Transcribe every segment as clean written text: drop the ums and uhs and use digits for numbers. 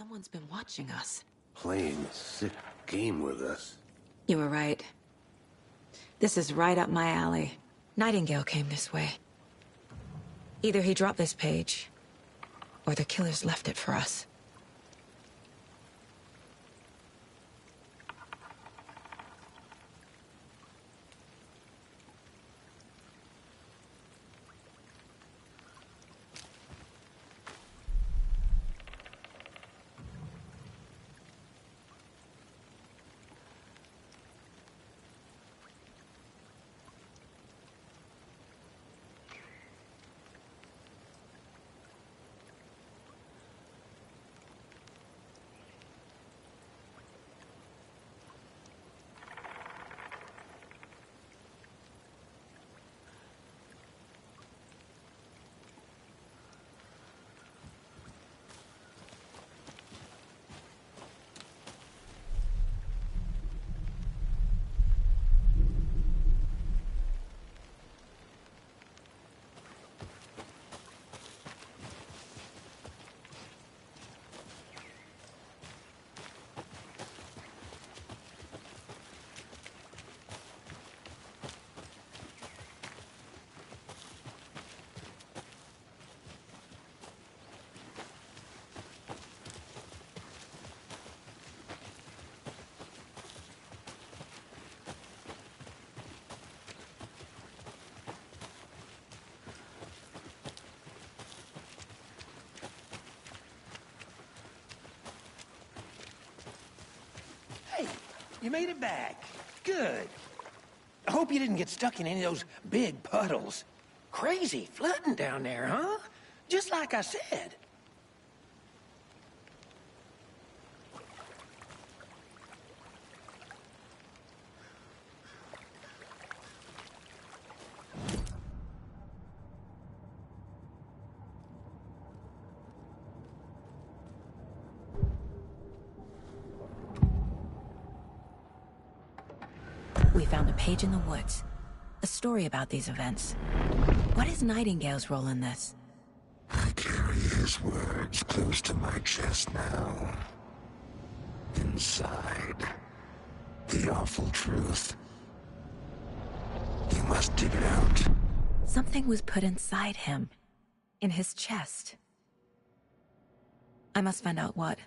Someone's been watching us. Playing a sick game with us. You were right. This is right up my alley. Nightingale came this way. Either he dropped this page, or the killers left it for us. You made it back. Good. I hope you didn't get stuck in any of those big puddles. Crazy flooding down there, huh? Just like I said. We found a page in the woods. A story about these events. What is Nightingale's role in this? I carry his words close to my chest now. Inside, the awful truth. You must dig it out. Something was put inside him. In his chest. I must find out what.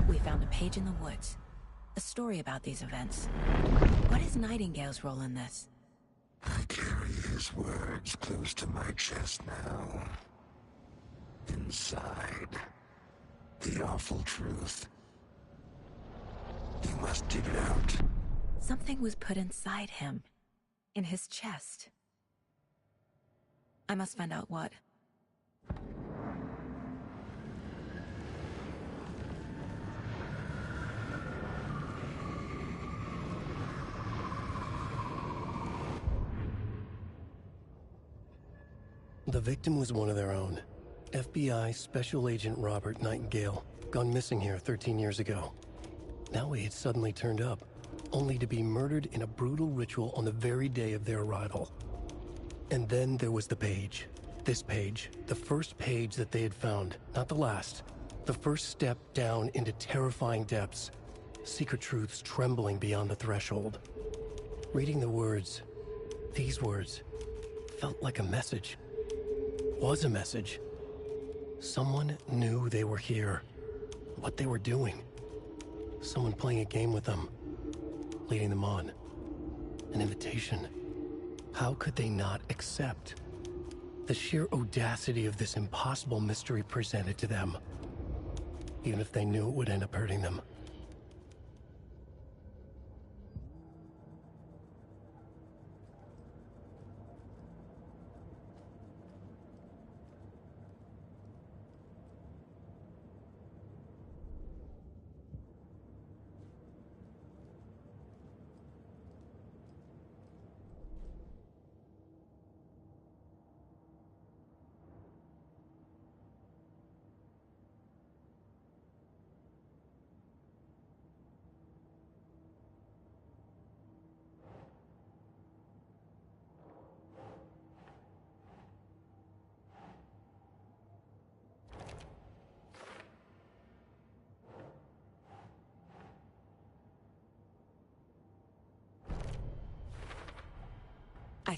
We found a page in the woods. A story about these events. What is Nightingale's role in this? I carry his words close to my chest now. Inside, the awful truth. You must dig it out. Something was put inside him. In his chest. I must find out what. The victim was one of their own. FBI Special Agent Robert Nightingale, gone missing here 13 years ago. Now he had suddenly turned up, only to be murdered in a brutal ritual on the very day of their arrival. And then there was the page. This page, the first page that they had found, not the last. The first step down into terrifying depths. Secret truths trembling beyond the threshold. Reading the words, these words, felt like a message. Was a message. Someone knew they were here. What they were doing. Someone playing a game with them. Leading them on. An invitation. How could they not accept? The sheer audacity of this impossible mystery presented to them. Even if they knew it would end up hurting them.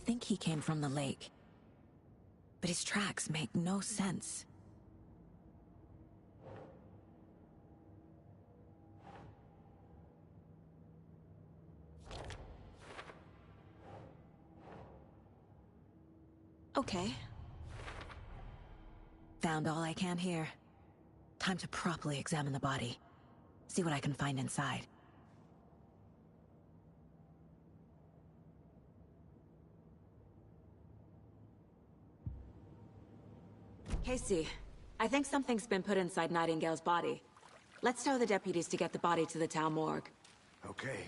think he came from the lake. But his tracks make no sense. Okay. Found all I can here. Time to properly examine the body. See what I can find inside. Casey, I think something's been put inside Nightingale's body. Let's tell the deputies to get the body to the town morgue. Okay.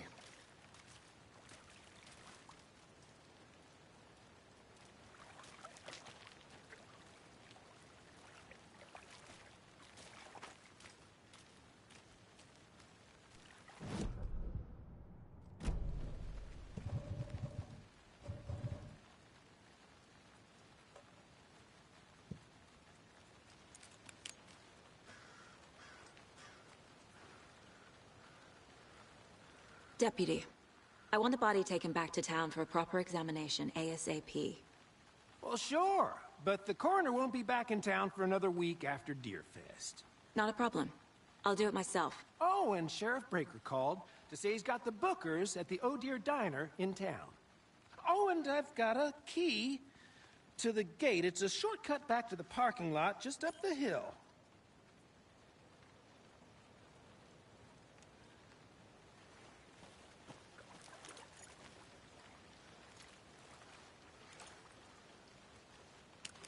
Deputy, I want the body taken back to town for a proper examination, ASAP. Well, sure, but the coroner won't be back in town for another week after Deerfest. Not a problem. I'll do it myself. Oh, and Sheriff Breaker called to say he's got the Bookers at the Oh Deer Diner in town. Oh, and I've got a key to the gate. It's a shortcut back to the parking lot just up the hill.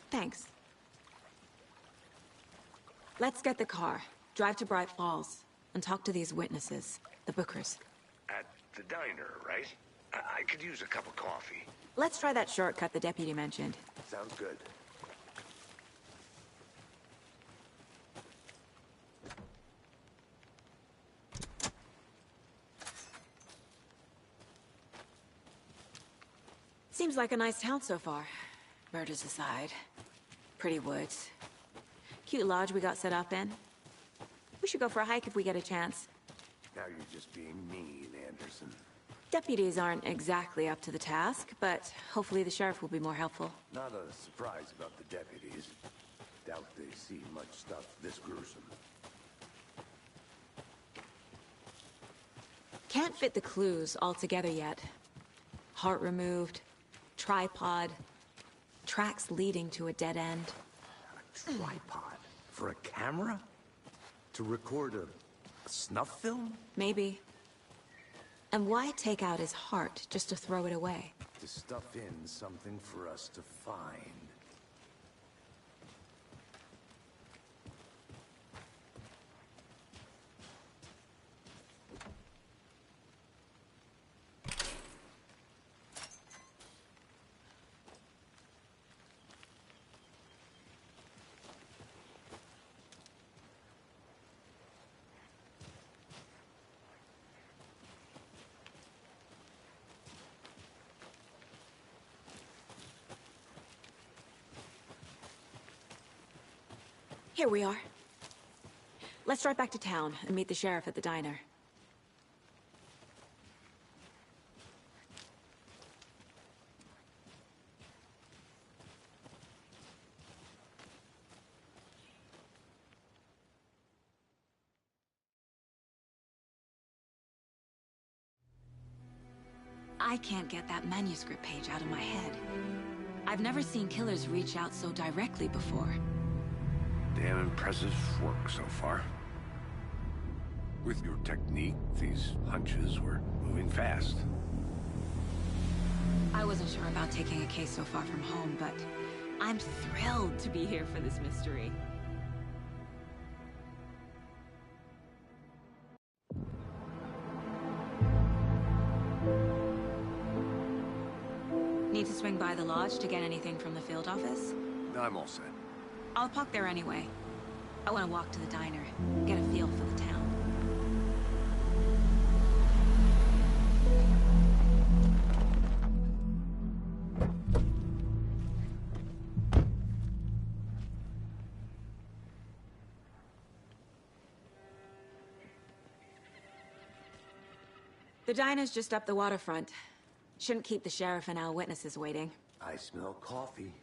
Thanks. Let's get the car, drive to Bright Falls, and talk to these witnesses, the Bookers. At the diner, right? I could use a cup of coffee. Let's try that shortcut the deputy mentioned. Sounds good. Seems like a nice town so far. Murders aside. Pretty woods. Cute lodge we got set up in. We should go for a hike if we get a chance. Now you're just being mean, Anderson. Deputies aren't exactly up to the task, but hopefully the sheriff will be more helpful. Not a surprise about the deputies. Doubt they see much stuff this gruesome. Can't fit the clues all together yet. Heart removed, tripod, tracks leading to a dead end. A tripod? For a camera? To record a snuff film? Maybe. And why take out his heart just to throw it away? To stuff in something for us to find. Here we are. Let's drive back to town and meet the sheriff at the diner. I can't get that manuscript page out of my head. I've never seen killers reach out so directly before. Damn impressive work so far. With your technique, these hunches were moving fast. I wasn't sure about taking a case so far from home, but I'm thrilled to be here for this mystery. Need to swing by the lodge to get anything from the field office? I'm all set. I'll park there anyway. I want to walk to the diner, get a feel for the town. The diner's just up the waterfront. Shouldn't keep the sheriff and our witnesses waiting. I smell coffee.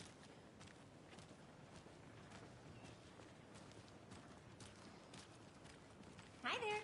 Hi there.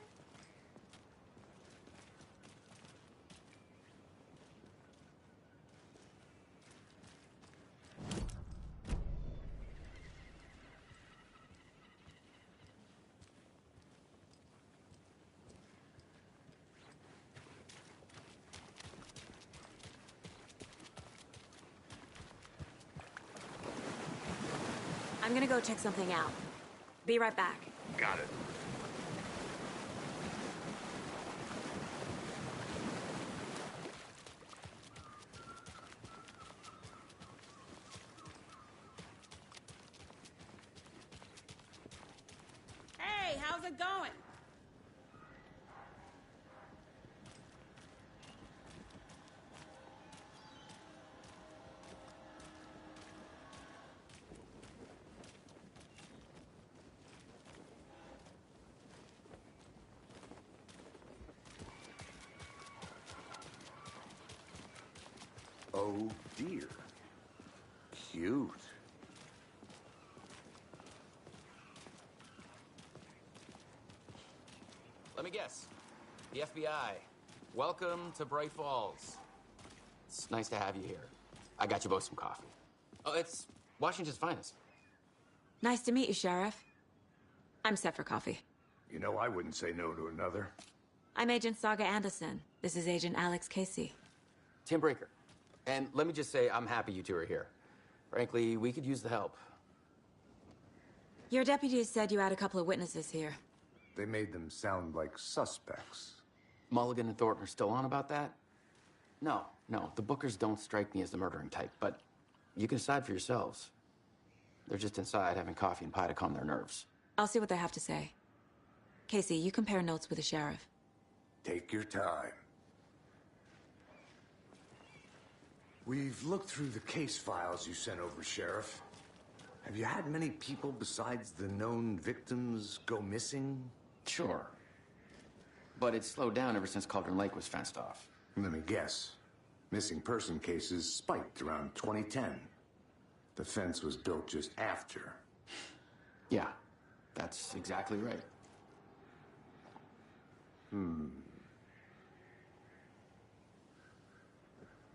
I'm gonna go check something out. Be right back. Got it. Hey, how's it going? Oh dear. Cute. Let me guess. The FBI. Welcome to Bright Falls. It's nice to have you here. I got you both some coffee. Oh, it's Washington's finest. Nice to meet you, Sheriff. I'm set for coffee. You know, I wouldn't say no to another. I'm Agent Saga Anderson. This is Agent Alex Casey. Tim Breaker. And let me just say, I'm happy you two are here. Frankly, we could use the help. Your deputies said you had a couple of witnesses here. They made them sound like suspects. Mulligan and Thornton are still on about that? No, the Bookers don't strike me as the murdering type, but you can decide for yourselves. They're just inside having coffee and pie to calm their nerves. I'll see what they have to say. Casey, you compare notes with the sheriff. Take your time. We've looked through the case files you sent over, Sheriff. Have you had many people besides the known victims go missing? Sure. But it's slowed down ever since Cauldron Lake was fenced off. Let me guess. Missing person cases spiked around 2010. The fence was built just after. Yeah, that's exactly right.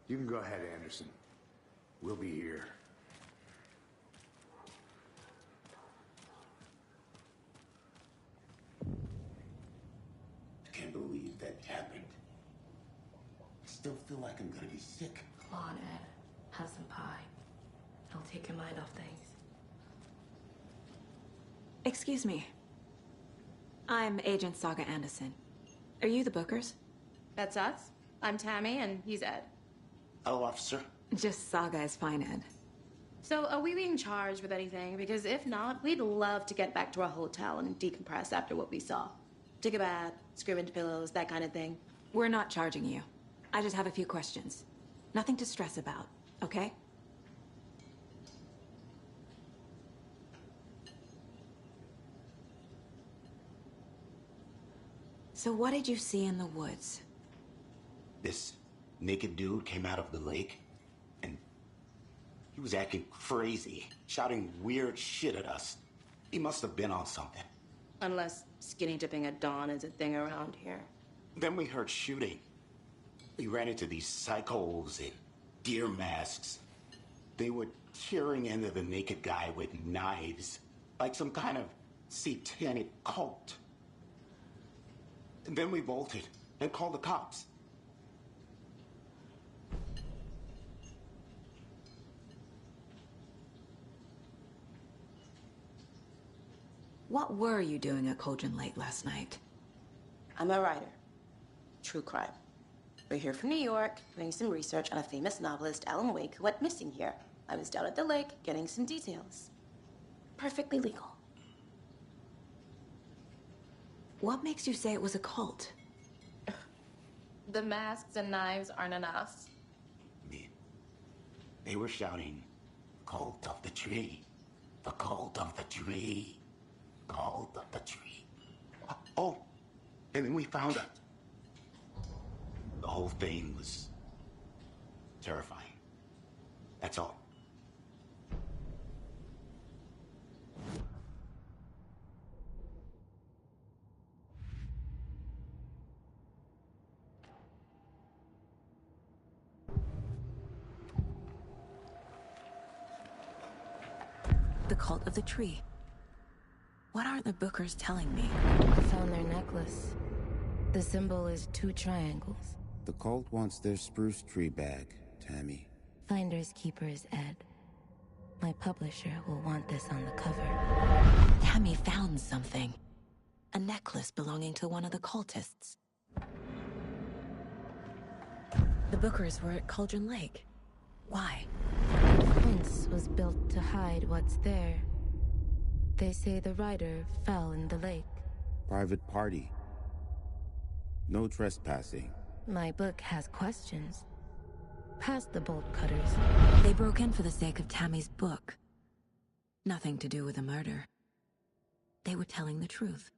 You can go ahead, Anderson. We'll be here. I can't believe that happened. I still feel like I'm gonna be sick. Come on, Ed. Have some pie. It'll take your mind off things. Excuse me. I'm Agent Saga Anderson. Are you the Bookers? That's us. I'm Tammy, and he's Ed. Hello, officer. Just Saga is fine, Ed. So, are we being charged with anything? Because if not, we'd love to get back to our hotel and decompress after what we saw. Take a bath, scream into pillows, that kind of thing. We're not charging you. I just have a few questions. Nothing to stress about, okay? So what did you see in the woods? This naked dude came out of the lake, and he was acting crazy, shouting weird shit at us. He must have been on something. Unless skinny dipping at dawn is a thing around here. Then we heard shooting. We ran into these psychos in deer masks. They were tearing into the naked guy with knives, like some kind of satanic cult. And then we bolted and called the cops. What were you doing at Cauldron Lake last night? I'm a writer. True crime. We're here from New York, doing some research on a famous novelist, Alan Wake, who went missing here. I was down at the lake, getting some details. Perfectly legal. What makes you say it was a cult? The masks and knives aren't enough. They were shouting, "Cult of the tree, the cult of the tree, cult of the tree." Oh, and then we found out. The whole thing was terrifying. That's all. The Cult of the Tree. What are the Bookers telling me? I found their necklace. The symbol is 2 triangles. The cult wants their spruce tree back, Tammy. Finders keepers, Ed. My publisher will want this on the cover. Tammy found something. A necklace belonging to one of the cultists. The Bookers were at Cauldron Lake. Why? The fence was built to hide what's there. They say the rider fell in the lake. Private party. No trespassing. My book has questions. Past the bolt cutters. They broke in for the sake of Tammy's book. Nothing to do with a murder. They were telling the truth.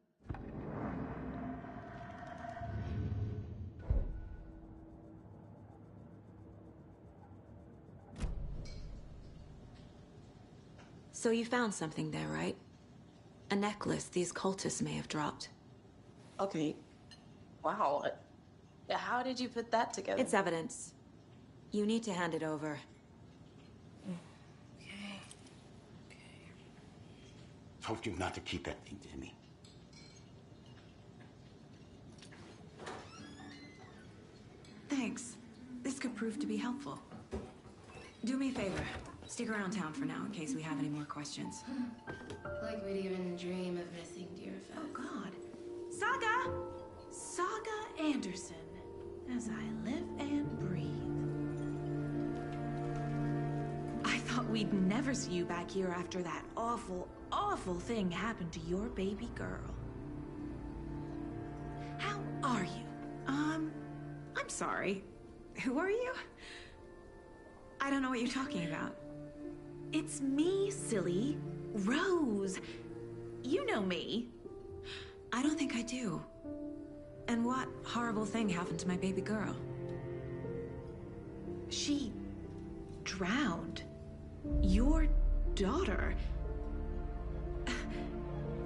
So you found something there, right? A necklace these cultists may have dropped. Okay. Wow. How did you put that together? It's evidence. You need to hand it over. Okay. Told you not to keep that thing to me. Thanks. This could prove to be helpful. Do me a favor. Stick around town for now in case we have any more questions. Like we'd even dream of missing Deerfest. Oh, God. Saga Anderson. As I live and breathe. I thought we'd never see you back here after that awful, awful thing happened to your baby girl. How are you? I'm sorry. Who are you? I don't know what you're talking about. It's me, silly. Rose. You know me. I don't think I do. And what horrible thing happened to my baby girl? She drowned. Your daughter.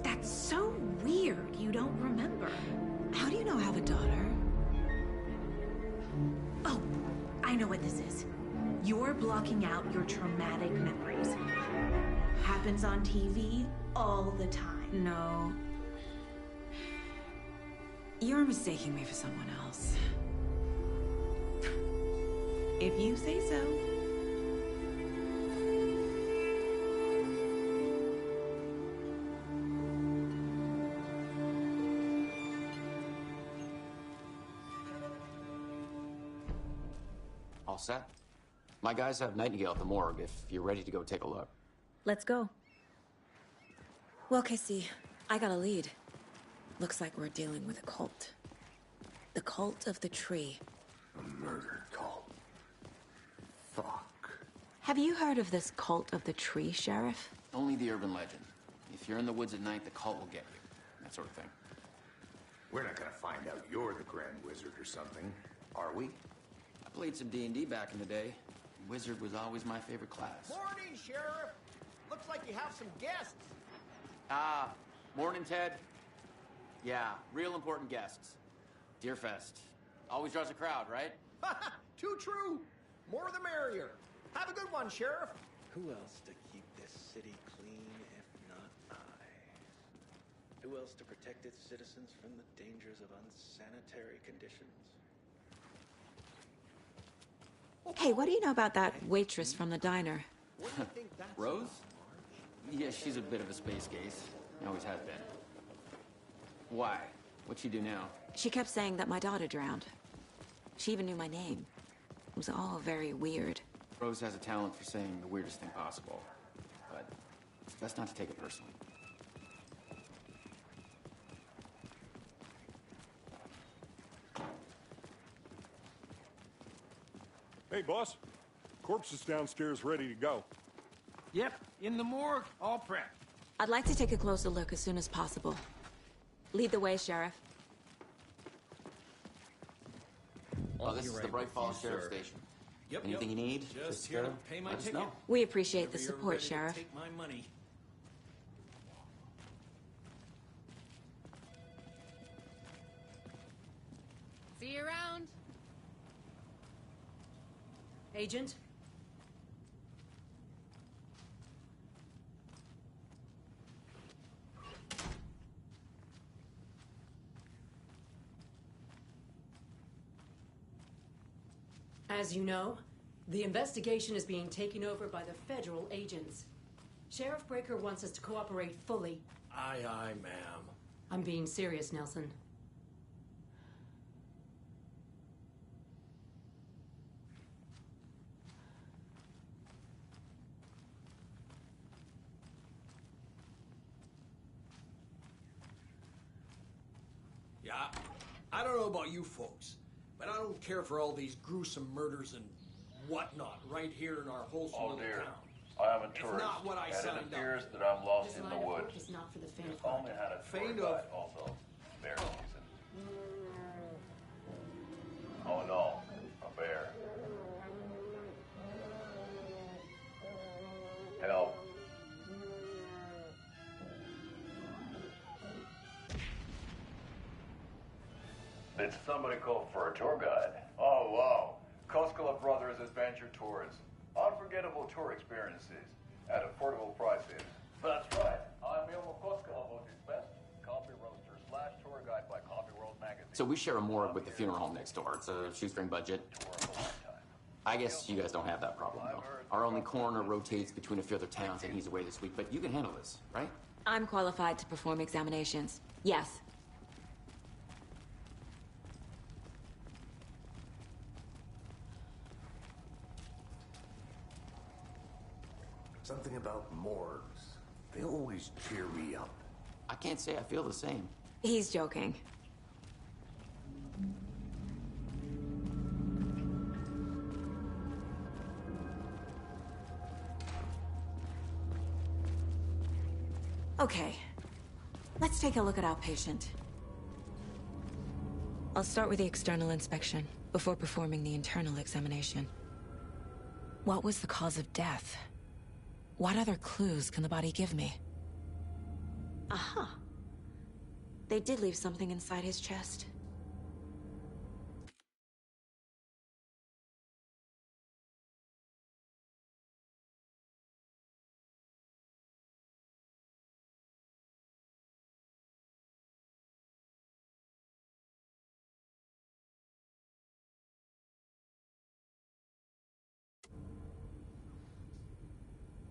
That's so weird you don't remember. How do you know I have a daughter? Oh, I know what this is. You're blocking out your traumatic memories. Happens on TV all the time. No. You're mistaking me for someone else. If you say so. All set? My guys have Nightingale at the morgue if you're ready to go take a look. Let's go. Well, Casey, I got a lead. Looks like we're dealing with a cult. The Cult of the Tree. A murder cult. Fuck. Have you heard of this Cult of the Tree, Sheriff? Only the urban legend. If you're in the woods at night, the cult will get you. That sort of thing. We're not gonna find out you're the Grand Wizard or something, are we? I played some D&D back in the day. Wizard was always my favorite class. Morning, Sheriff. Looks like you have some guests. Morning, Ted. Yeah, real important guests. Deerfest. Always draws a crowd, right? Too true. More the merrier. Have a good one, Sheriff. Who else to keep this city clean if not I? Who else to protect its citizens from the dangers of unsanitary conditions? Hey, what do you know about that waitress from the diner? Rose? Yeah, she's a bit of a space case. Always has been. Why? What'd she do now? She kept saying that my daughter drowned. She even knew my name. It was all very weird. Rose has a talent for saying the weirdest thing possible. But it's best not to take it personally. Hey, boss. Corpse is downstairs ready to go. Yep, in the morgue, all prepped. I'd like to take a closer look as soon as possible. Lead the way, Sheriff. Oh, this is the Bright Falls Sheriff Station. Yep. Anything you need? Just here to pay my let us ticket. know. We appreciate the Whenever you're support, ready to Sheriff. Take my money. See you around. Agent? As you know, the investigation is being taken over by the federal agents. Sheriff Breaker wants us to cooperate fully. Aye, aye, ma'am. I'm being serious, Nelson. Yeah, I don't know about you folks, but I don't care for all these gruesome murders and whatnot right here in our wholesome Oh little dear. town. I am a It's tourist, not what I and signed it up appears for. that I'm lost This in line the of work woods. is not for the faint If of heart. only had a tour Faint guide of- also. Bear season. Oh no, a bear. Help. Did somebody call for a tour guide? Oh wow. Koskela Brothers Adventure Tours. Unforgettable tour experiences at affordable prices. That's right. I'm Ilmo Koskela Votis Best, coffee roaster / tour guide by Coffee World Magazine. So we share a morgue with the funeral home next door. It's a shoestring budget. I guess you guys don't have that problem, though. Our only coroner rotates between a few other towns, and he's away this week. But you can handle this, right? I'm qualified to perform examinations. Yes. Something about morgues. They always cheer me up. I can't say I feel the same. He's joking. Okay. Let's take a look at our patient. I'll start with the external inspection before performing the internal examination. What was the cause of death? What other clues can the body give me? Aha. They did leave something inside his chest.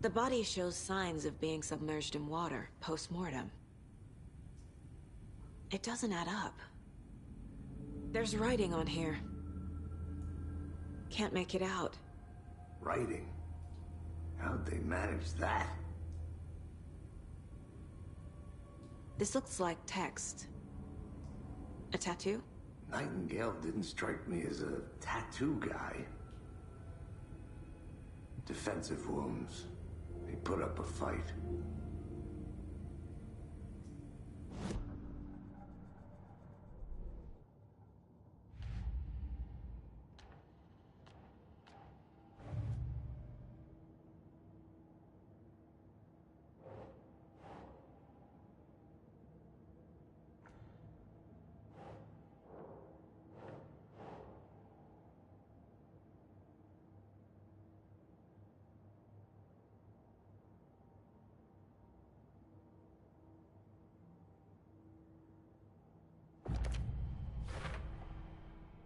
The body shows signs of being submerged in water post-mortem. It doesn't add up. There's writing on here. Can't make it out. Writing? How'd they manage that? This looks like text. A tattoo? Nightingale didn't strike me as a tattoo guy. Defensive wounds. They put up a fight.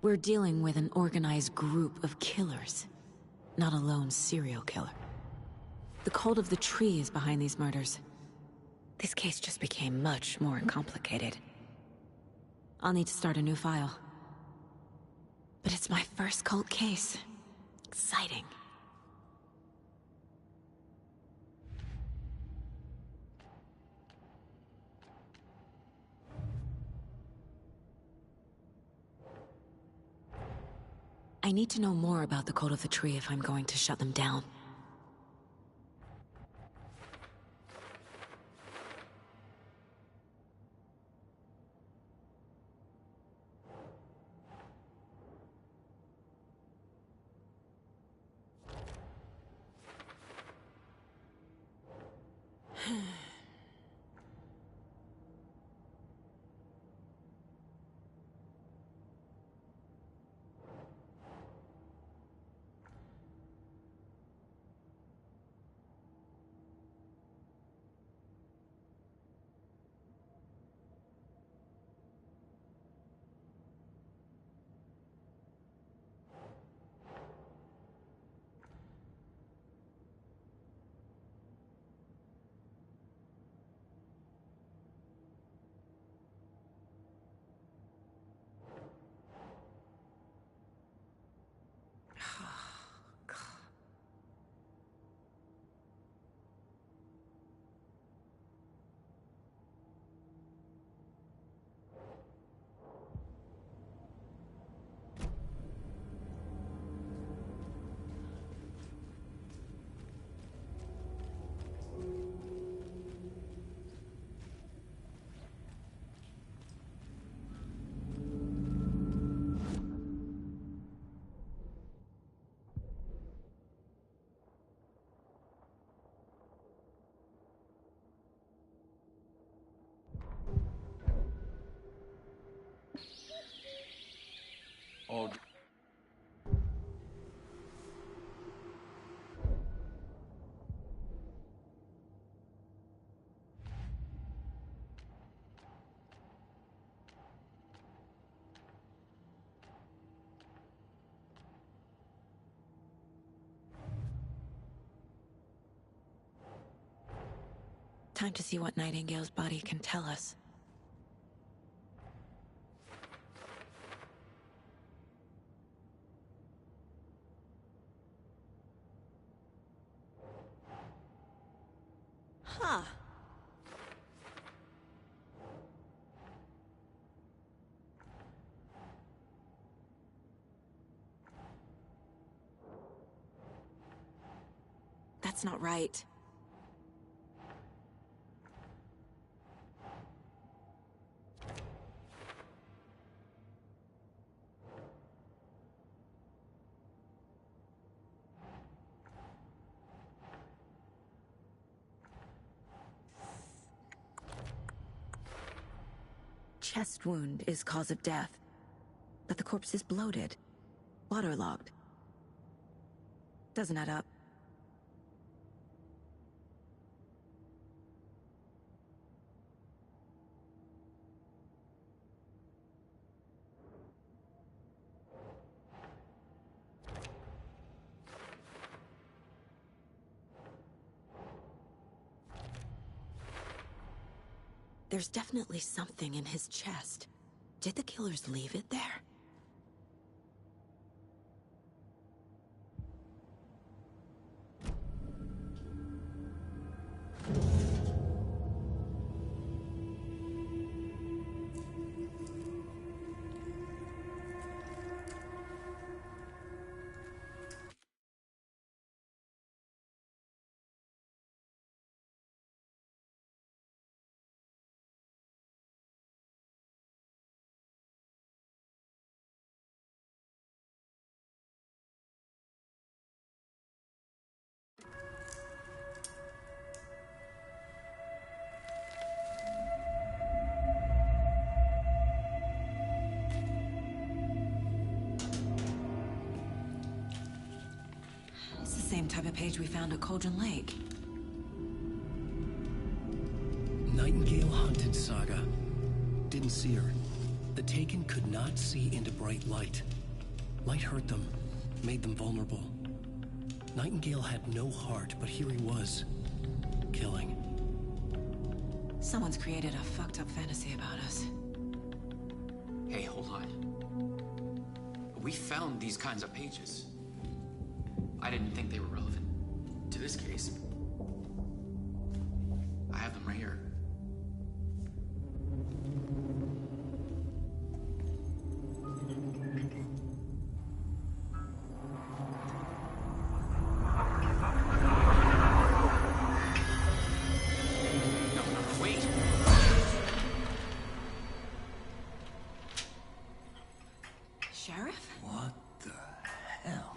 We're dealing with an organized group of killers, not a lone serial killer. The cult of the tree is behind these murders. This case just became much more complicated. I'll need to start a new file. But it's my first cult case. Exciting. I need to know more about the Cult of the Tree if I'm going to shut them down. Time to see what Nightingale's body can tell us. Huh. That's not right. Chest wound is cause of death, but the corpse is bloated, waterlogged. Doesn't add up. There's definitely something in his chest. Did the killers leave it there? Same type of page we found at Cauldron Lake. Nightingale hunted Saga. Didn't see her. The Taken could not see into bright light. Light hurt them, made them vulnerable. Nightingale had no heart, but here he was, killing. Someone's created a fucked up fantasy about us. Hey, hold on. We found these kinds of pages. I didn't think they were relevant to this case. I have them right here. No, wait. Sheriff? What the hell?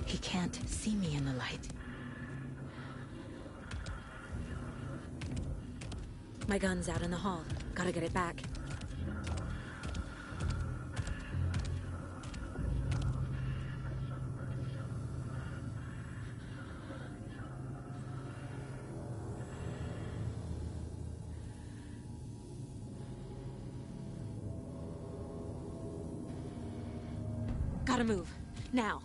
He can't see me in the light. My gun's out in the hall. Gotta get it back. Gotta move. Now.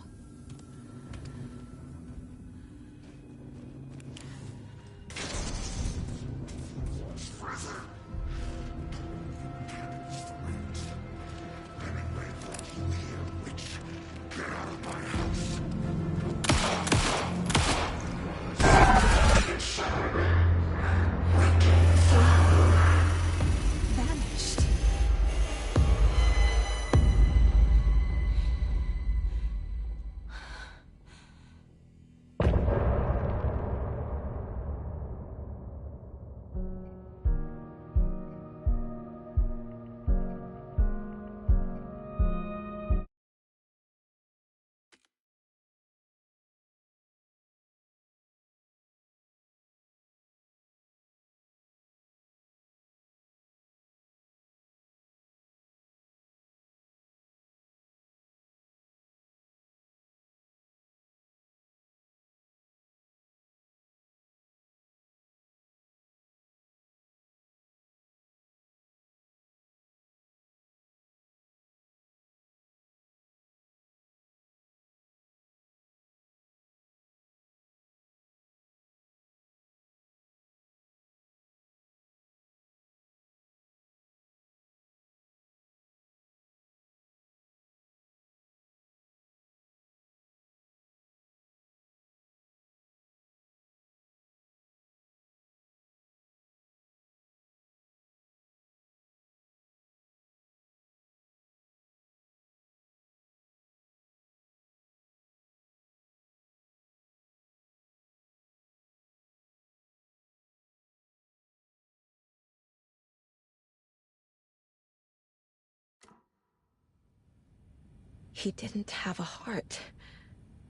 He didn't have a heart,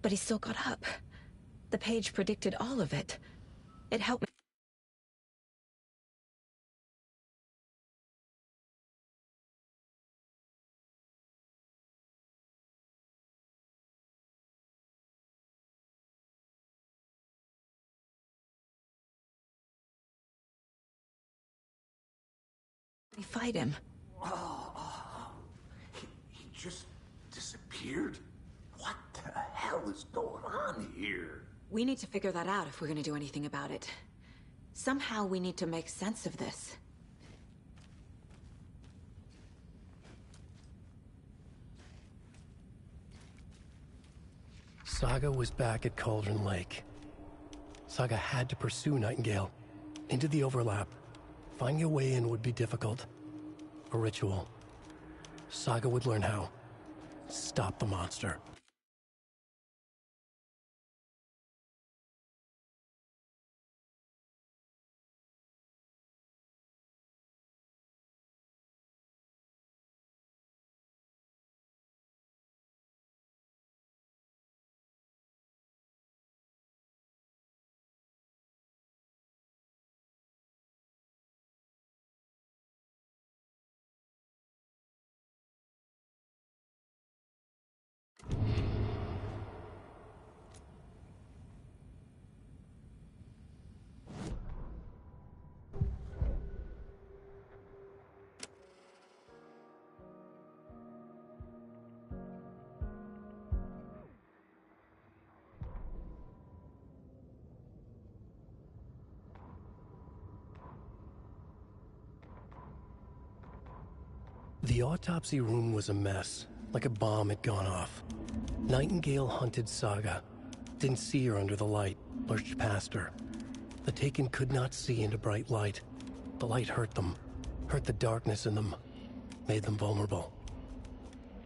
but he still got up. The page predicted all of it. It helped me fight him. He just disappeared? What the hell is going on here? We need to figure that out if we're gonna do anything about it. Somehow we need to make sense of this. Saga was back at Cauldron Lake. Saga had to pursue Nightingale. Into the overlap. Finding a way in would be difficult. A ritual. Saga would learn how. Stop the monster. The autopsy room was a mess, like a bomb had gone off. Nightingale hunted Saga. Didn't see her under the light, lurched past her. The Taken could not see into bright light. The light hurt them, hurt the darkness in them, made them vulnerable.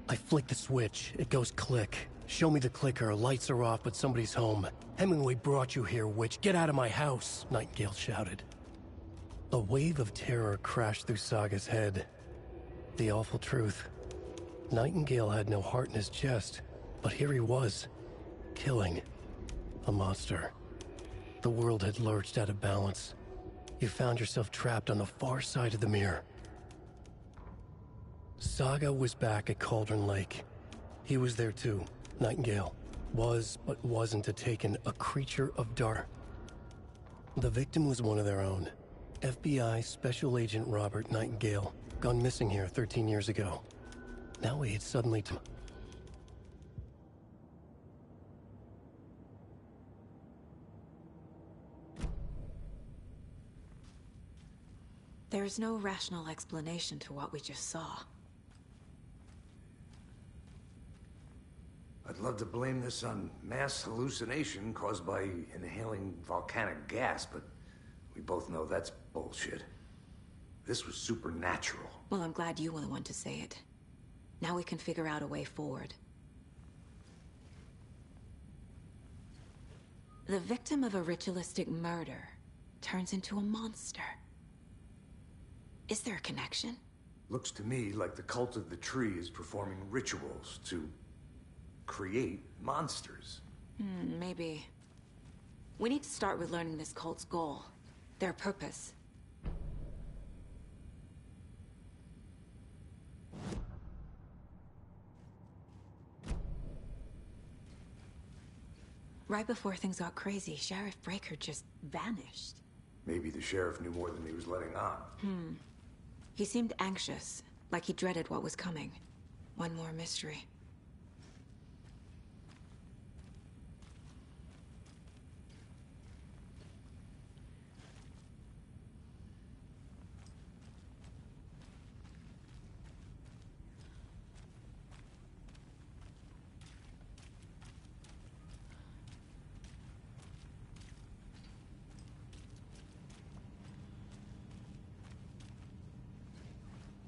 I flick the switch, it goes click. Show me the clicker, lights are off but somebody's home. Hemingway brought you here, witch, get out of my house, Nightingale shouted. A wave of terror crashed through Saga's head. The awful truth. Nightingale had no heart in his chest, but here he was, killing a monster. The world had lurched out of balance. You found yourself trapped on the far side of the mirror. Saga was back at Cauldron Lake. He was there too, Nightingale. Was, but wasn't a Taken, a creature of dark. The victim was one of their own. FBI Special Agent Robert Nightingale. Gone missing here 13 years ago. Now he had suddenly There's no rational explanation to what we just saw. I'd love to blame this on mass hallucination caused by inhaling volcanic gas, but we both know that's bullshit. This was supernatural. Well, I'm glad you were the one to say it. Now we can figure out a way forward. The victim of a ritualistic murder turns into a monster. Is there a connection? Looks to me like the cult of the tree is performing rituals to create monsters. Maybe. We need to start with learning this cult's goal, their purpose. Right before things got crazy, Sheriff Breaker just vanished. Maybe the sheriff knew more than he was letting on. He seemed anxious, like he dreaded what was coming. One more mystery.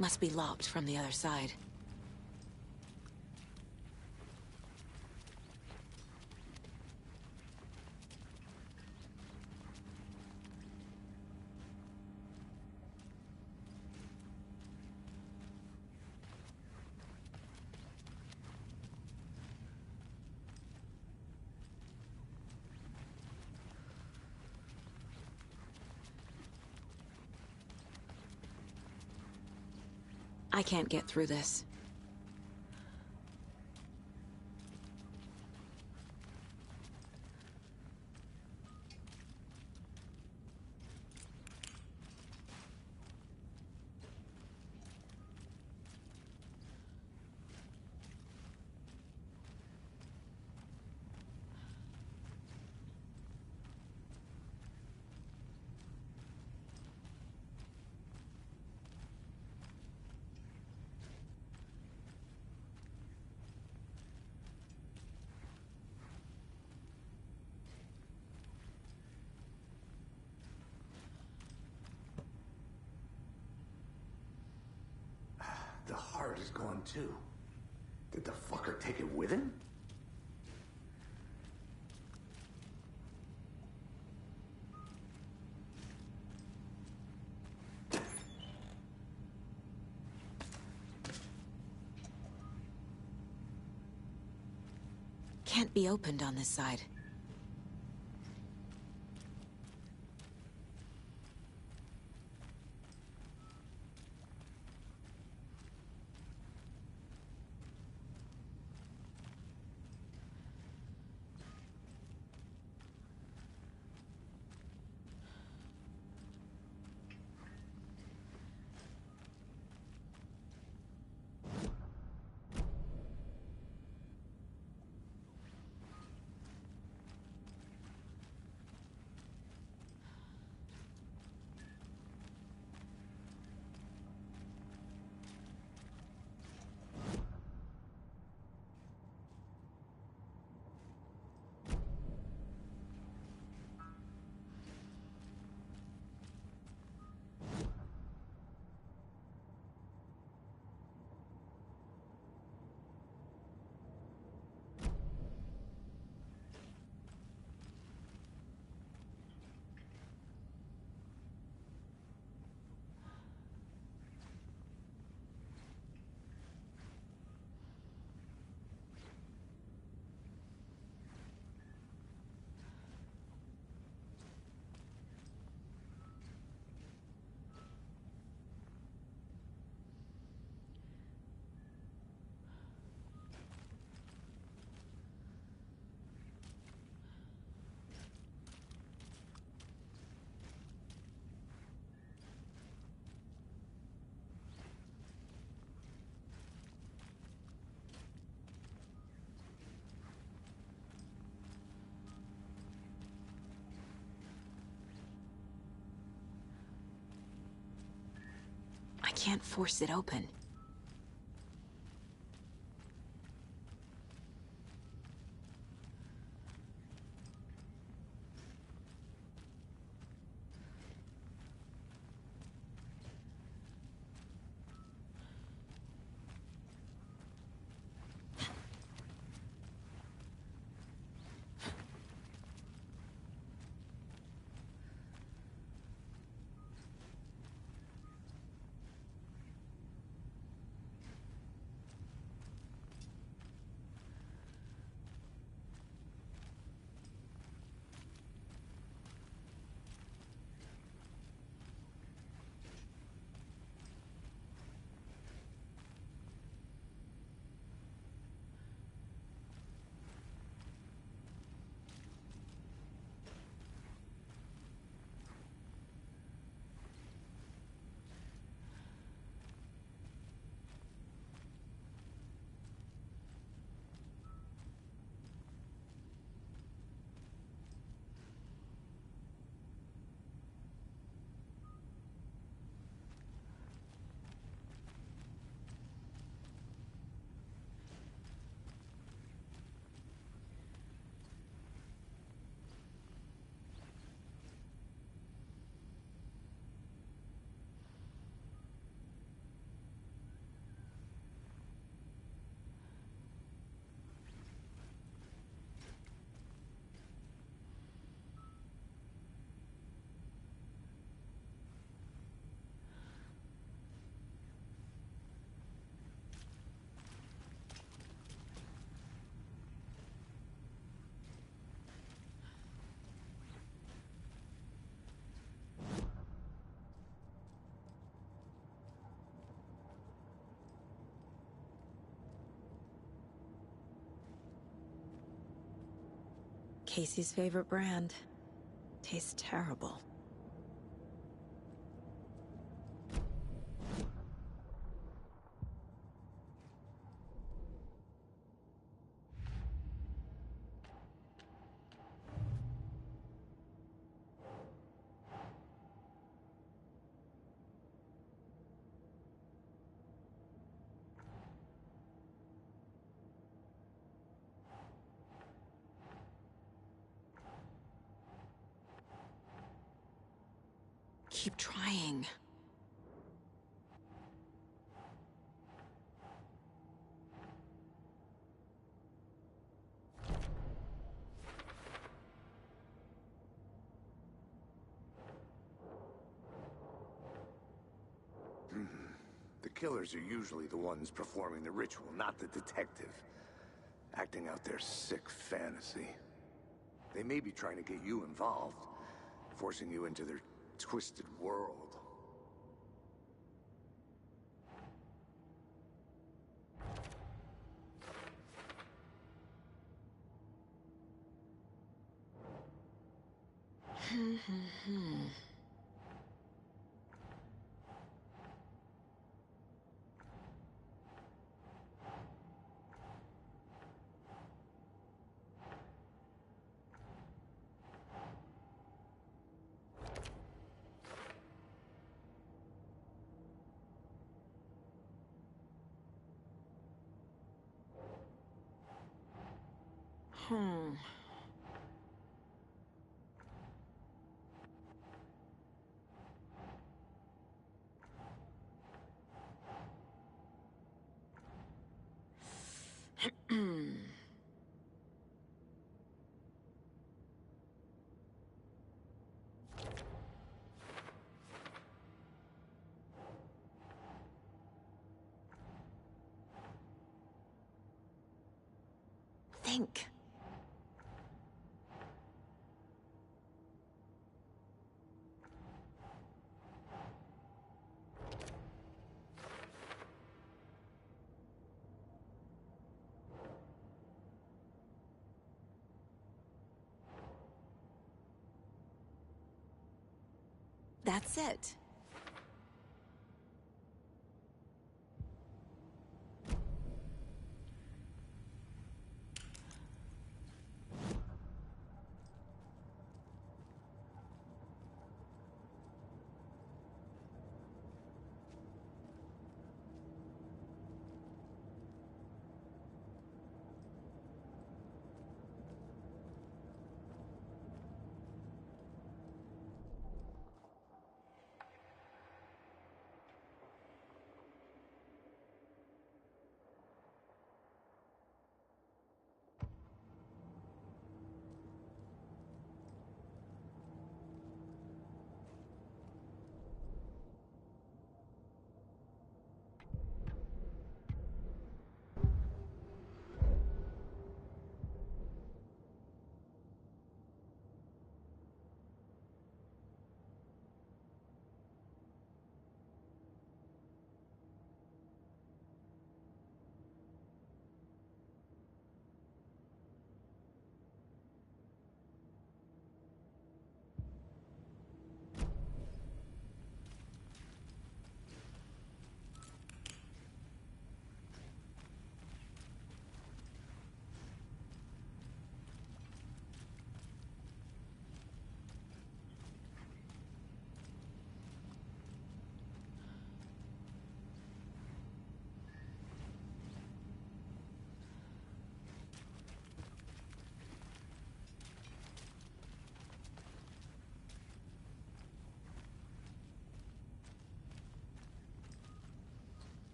Must be locked from the other side. I can't get through this. The heart is gone too. Did the fucker take it with him? Can't be opened on this side. can't force it open. Casey's favorite brand. Tastes terrible. Keep trying. The killers are usually the ones performing the ritual, not the detective. Acting out their sick fantasy. They may be trying to get you involved, forcing you into their twisted world. Think. That's it.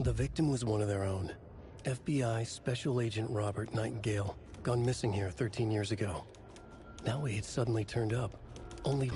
The victim was one of their own. FBI Special Agent Robert Nightingale, gone missing here 13 years ago. Now he had suddenly turned up, only...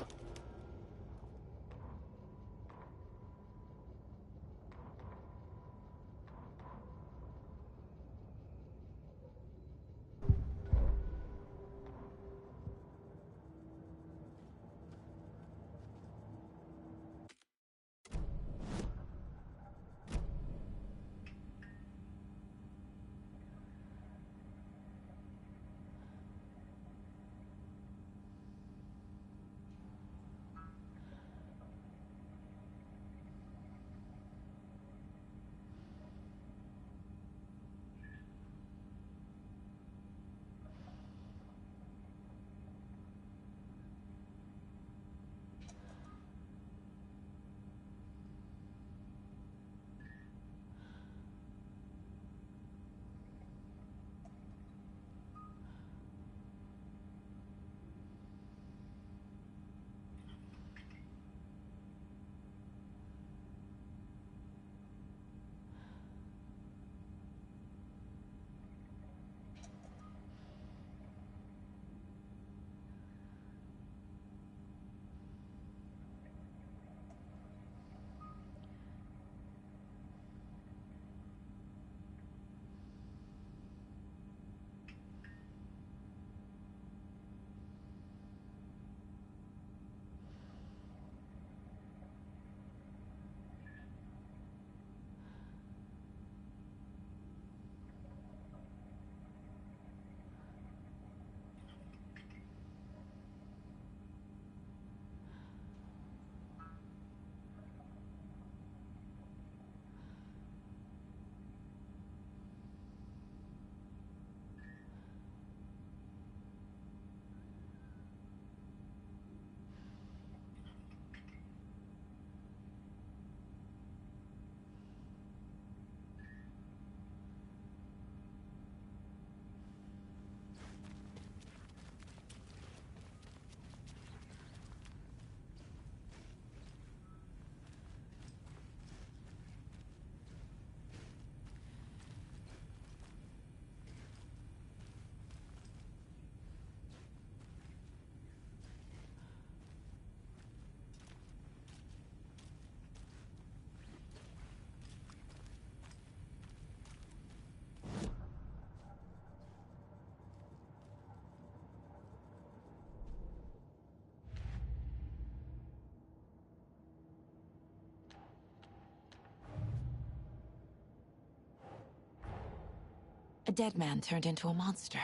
A dead man turned into a monster.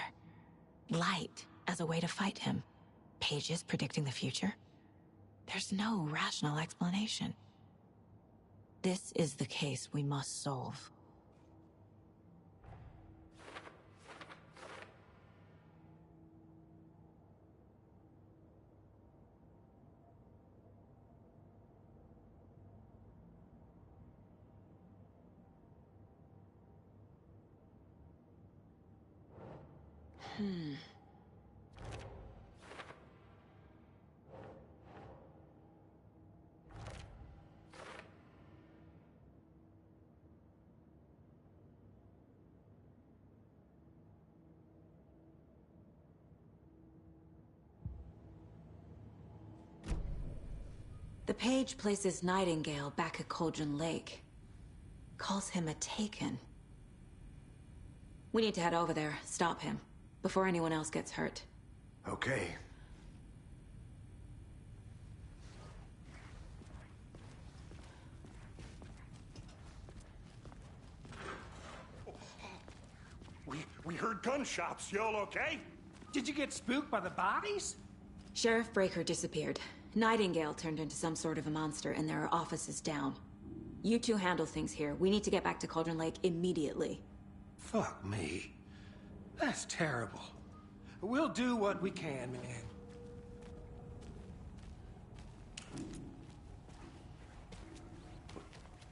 Light as a way to fight him. Pages predicting the future. There's no rational explanation. This is the case we must solve. The page places Nightingale back at Cauldron Lake. Calls him a Taken. We need to head over there, stop him, before anyone else gets hurt. Okay. We heard gunshots. Y'all okay? Did you get spooked by the bodies? Sheriff Breaker disappeared. Nightingale turned into some sort of a monster, and there are offices down. You two handle things here. We need to get back to Cauldron Lake immediately. Fuck me. That's terrible. We'll do what we can, man.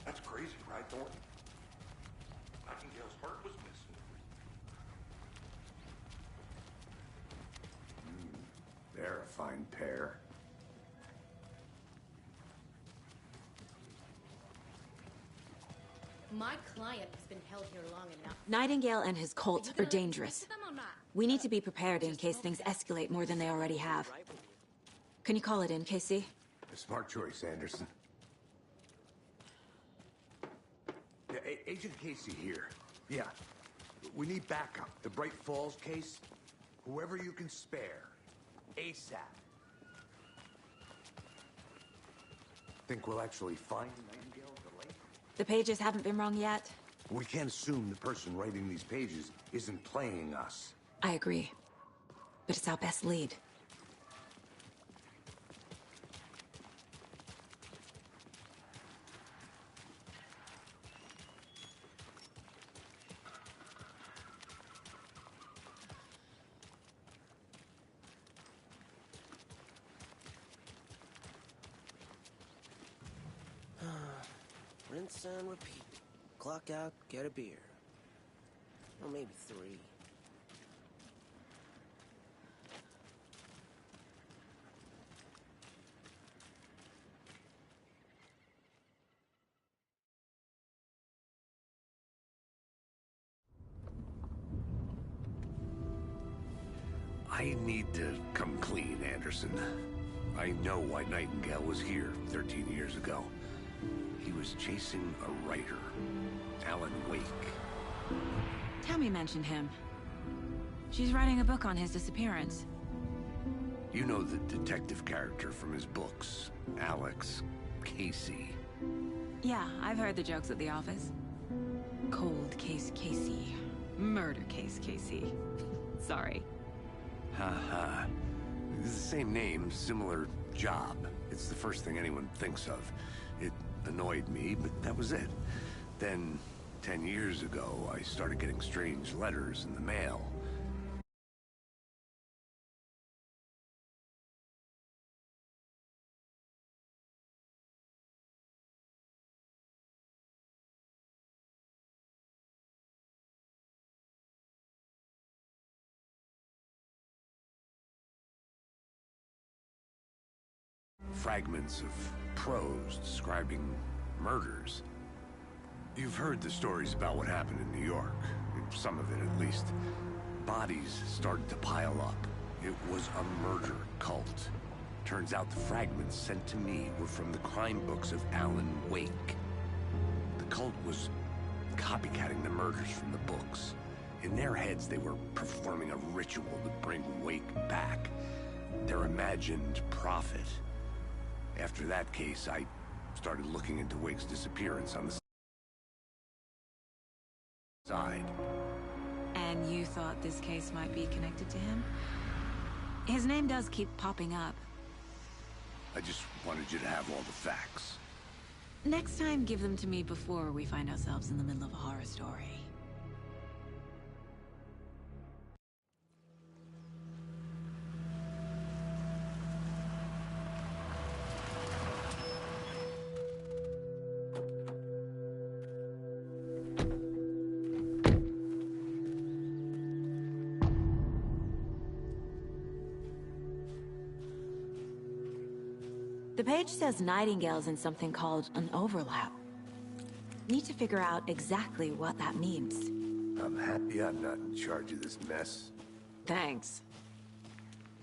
That's crazy, right, Thornton? Nightingale's heart was missing. They're a fine pair. My client has been held here long enough. Nightingale and his cult are dangerous. We need to be prepared in case things escalate more than they already have. Can you call it in, Casey? A smart choice, Anderson. Yeah, Agent Casey here. Yeah. We need backup. The Bright Falls case. Whoever you can spare. ASAP. Think we'll actually find Nightingale at the lake? The pages haven't been wrong yet. We can't assume the person writing these pages isn't playing us. I agree. But it's our best lead. Rinse and repeat. Clock out, get a beer. Or maybe 3. I need to come clean, Anderson. I know why Nightingale was here 13 years ago. He was chasing a writer, Alan Wake. Tammy mentioned him. She's writing a book on his disappearance. You know the detective character from his books, Alex Casey. Yeah, I've heard the jokes at the office. Cold case Casey. Murder case Casey. Sorry. Ha. It's the same name, similar job. It's the first thing anyone thinks of. It annoyed me, but that was it. Then, 10 years ago, I started getting strange letters in the mail. Fragments of prose describing murders. You've heard the stories about what happened in New York. Some of it, at least. Bodies started to pile up. It was a murder cult. Turns out the fragments sent to me were from the crime books of Alan Wake. The cult was copycatting the murders from the books. In their heads, they were performing a ritual to bring Wake back. Their imagined prophet. After that case, I started looking into Wake's disappearance on the side. And you thought this case might be connected to him? His name does keep popping up. I just wanted you to have all the facts. Next time, give them to me before we find ourselves in the middle of a horror story. The page says Nightingale's in something called an overlap. Need to figure out exactly what that means. I'm happy I'm not in charge of this mess. Thanks.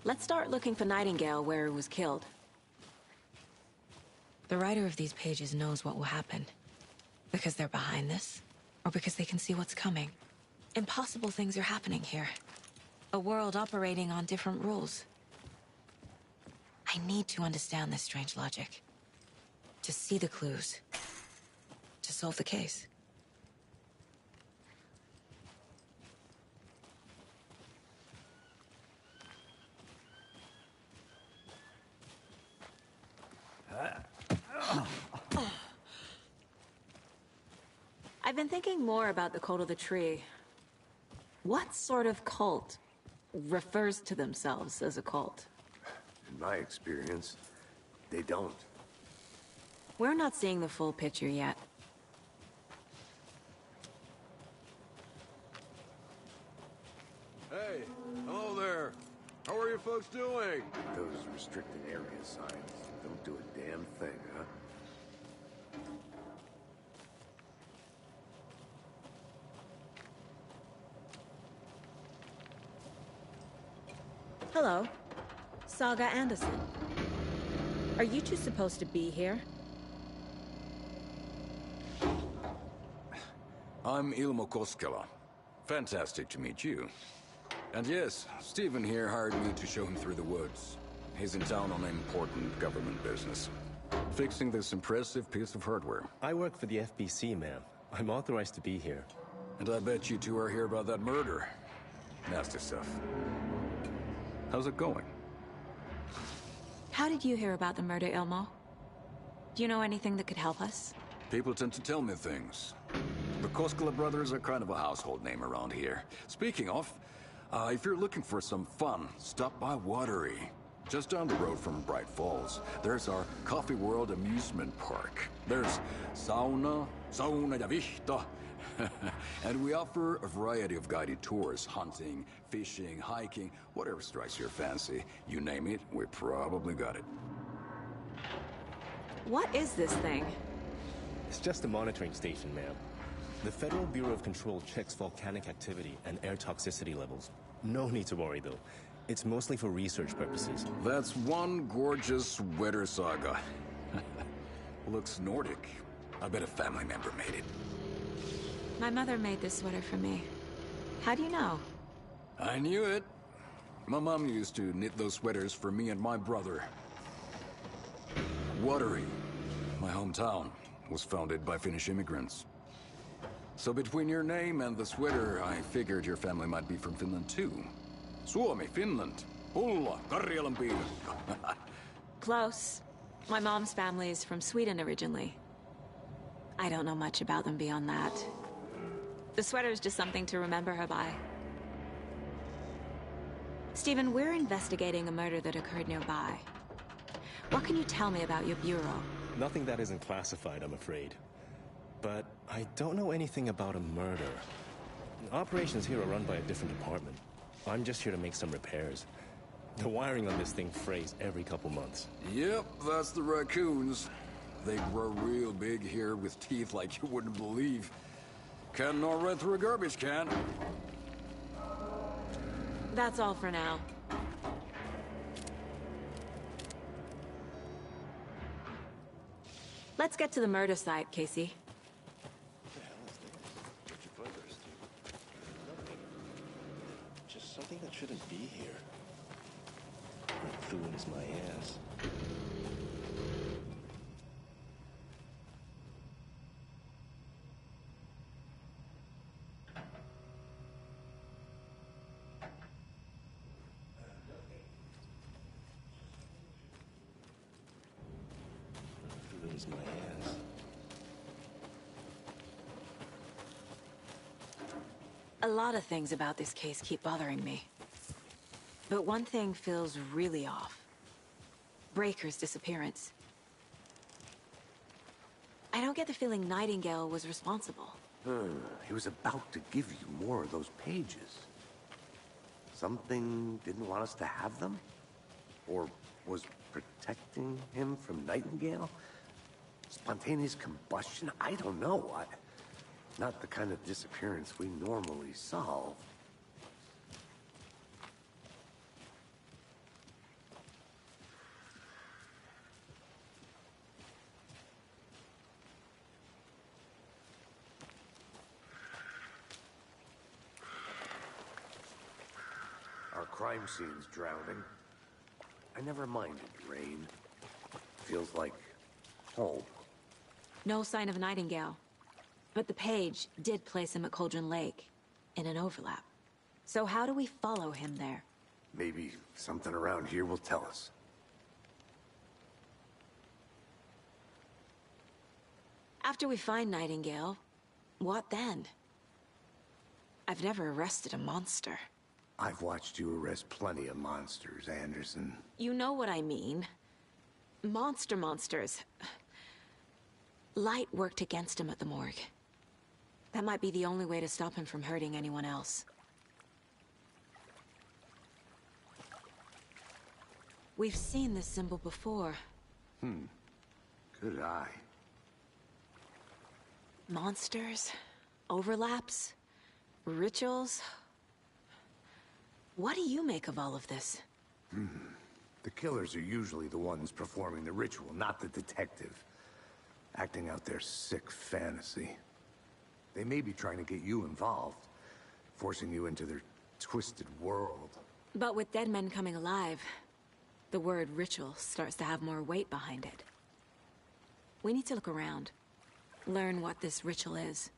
Let's start looking for Nightingale where he was killed. The writer of these pages knows what will happen. Because they're behind this, or because they can see what's coming. Impossible things are happening here. A world operating on different rules. I need to understand this strange logic. To see the clues. To solve the case. I've been thinking more about the cult of the tree. What sort of cult refers to themselves as a cult? In my experience, they don't. We're not seeing the full picture yet. Hey, hello there. How are you folks doing? Those restricted area signs don't do a damn thing, huh? Hello. Saga Anderson. Are you two supposed to be here? I'm Ilmo Koskela. Fantastic to meet you. And yes, Stephen here hired me to show him through the woods. He's in town on important government business. Fixing this impressive piece of hardware. I work for the FBC, ma'am. I'm authorized to be here. And I bet you two are here about that murder. Nasty stuff. How's it going? How did you hear about the murder, Ilmo? Do you know anything that could help us? People tend to tell me things. The Koskela brothers are kind of a household name around here. Speaking of, if you're looking for some fun, stop by Watery. Just down the road from Bright Falls, there's our Coffee World amusement park. There's sauna ja vihto. And we offer a variety of guided tours, hunting, fishing, hiking, whatever strikes your fancy. You name it, we probably got it. What is this thing? It's just a monitoring station, ma'am. The Federal Bureau of Control checks volcanic activity and air toxicity levels. No need to worry, though. It's mostly for research purposes. That's one gorgeous sweater saga. Looks Nordic. I bet a family member made it. My mother made this sweater for me. How do you know? I knew it. My mom used to knit those sweaters for me and my brother. Watery, my hometown, was founded by Finnish immigrants. So between your name and the sweater, I figured your family might be from Finland too. Suomi, Finland. Pulla, Karjalan piirakka. Close. My mom's family is from Sweden originally. I don't know much about them beyond that. The sweater's just something to remember her by. Stephen, we're investigating a murder that occurred nearby. What can you tell me about your bureau? Nothing that isn't classified, I'm afraid. But I don't know anything about a murder. Operations here are run by a different department. I'm just here to make some repairs. The wiring on this thing frays every couple months. Yep, that's the raccoons. They grow real big here with teeth like you wouldn't believe. Can't gnaw right through a garbage can. That's all for now. Let's get to the murder site, Casey. Just something that shouldn't be here. It ruins my ass. Ruins my ass. A lot of things about this case keep bothering me. But one thing feels really off. Breaker's disappearance. I don't get the feeling Nightingale was responsible. He was about to give you more of those pages. Something didn't want us to have them? Or was protecting him from Nightingale? Spontaneous combustion? I don't know. Not the kind of disappearance we normally solve. Our crime scene's drowning. I never minded rain. Feels like home. No sign of Nightingale. But the page did place him at Cauldron Lake, in an overlap. So how do we follow him there? Maybe something around here will tell us. After we find Nightingale, what then? I've never arrested a monster. I've watched you arrest plenty of monsters, Anderson. You know what I mean. Monsters. Light worked against him at the morgue. That might be the only way to stop him from hurting anyone else. We've seen this symbol before. Good eye. Monsters, overlaps, rituals. What do you make of all of this? The killers are usually the ones performing the ritual, not the detective. Acting out their sick fantasy. They may be trying to get you involved, forcing you into their twisted world. But with dead men coming alive, the word ritual starts to have more weight behind it. We need to look around, learn what this ritual is.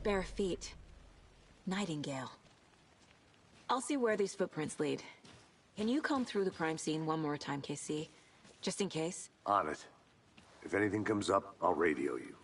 Bare feet. Nightingale. I'll see where these footprints lead. Can you comb through the crime scene one more time, KC? Just in case? On it. If anything comes up, I'll radio you.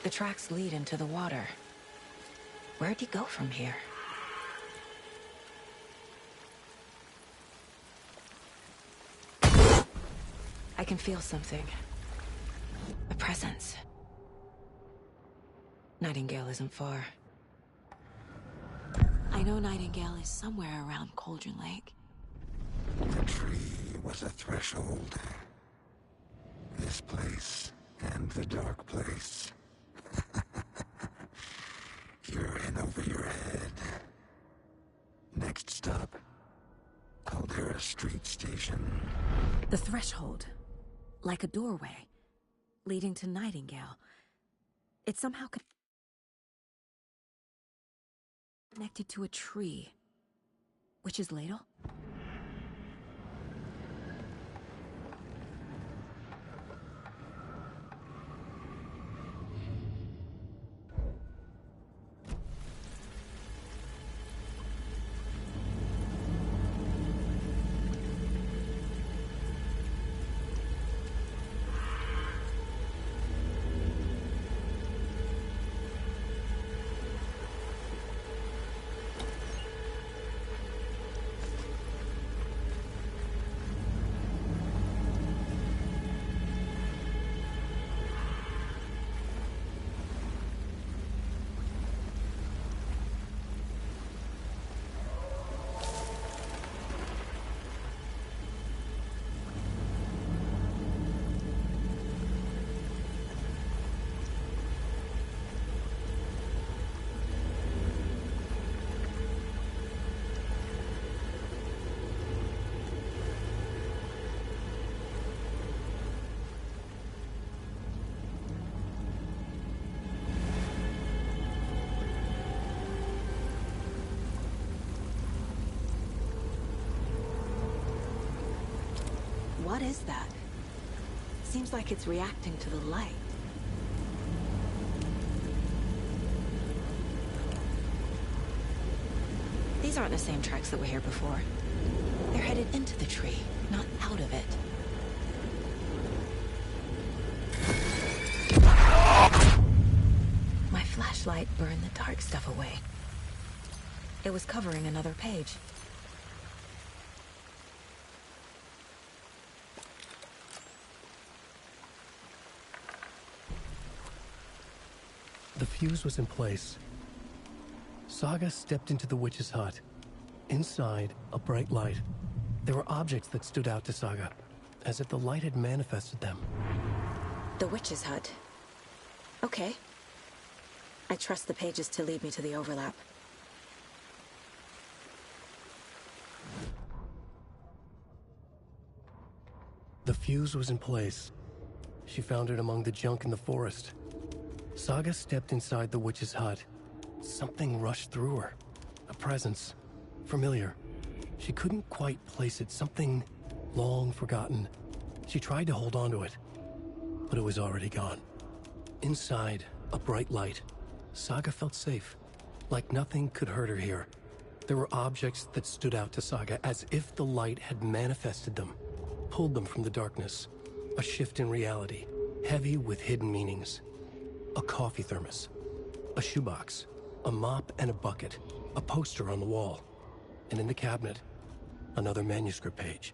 The tracks lead into the water. Where'd he go from here? I can feel something. A presence. Nightingale isn't far. I know Nightingale is somewhere around Cauldron Lake. The tree was a threshold. This place and the dark place. You're in over your head. Next stop, Caldera Street Station. The threshold. Like a doorway. Leading to Nightingale. It somehow connected to a tree. Witch's Ladle? What is that? Seems like it's reacting to the light. These aren't the same tracks that were here before. They're headed into the tree, not out of it. My flashlight burned the dark stuff away. It was covering another page. The fuse was in place. Saga stepped into the witch's hut. Inside, a bright light. There were objects that stood out to Saga, as if the light had manifested them. The witch's hut. Okay. I trust the pages to lead me to the overlap. The fuse was in place. She found it among the junk in the forest. Saga stepped inside the witch's hut. Something rushed through her. A presence. Familiar. She couldn't quite place it. Something long forgotten. She tried to hold on to it, but it was already gone. Inside, a bright light. Saga felt safe. Like nothing could hurt her here. There were objects that stood out to Saga as if the light had manifested them. Pulled them from the darkness. A shift in reality. Heavy with hidden meanings. A coffee thermos. A shoebox. A mop and a bucket. A poster on the wall. And in the cabinet, another manuscript page.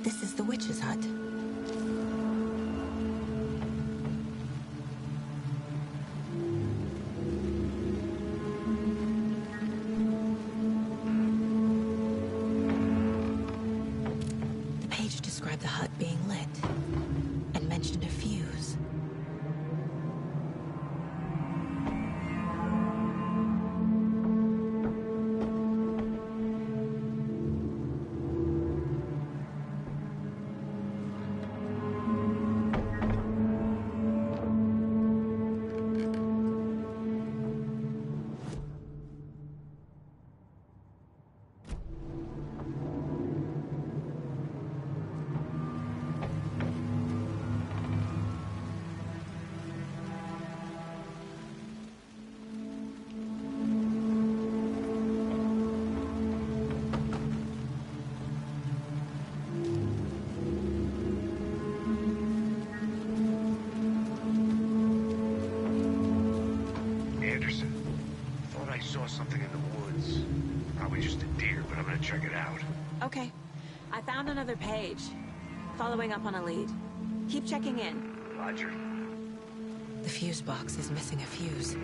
This is the witch's hut. The page described the hut being lit and mentioned a fuse. but I'm gonna check it out. Okay. I found another page. Following up on a lead. Keep checking in. Roger. The fuse box is missing a fuse.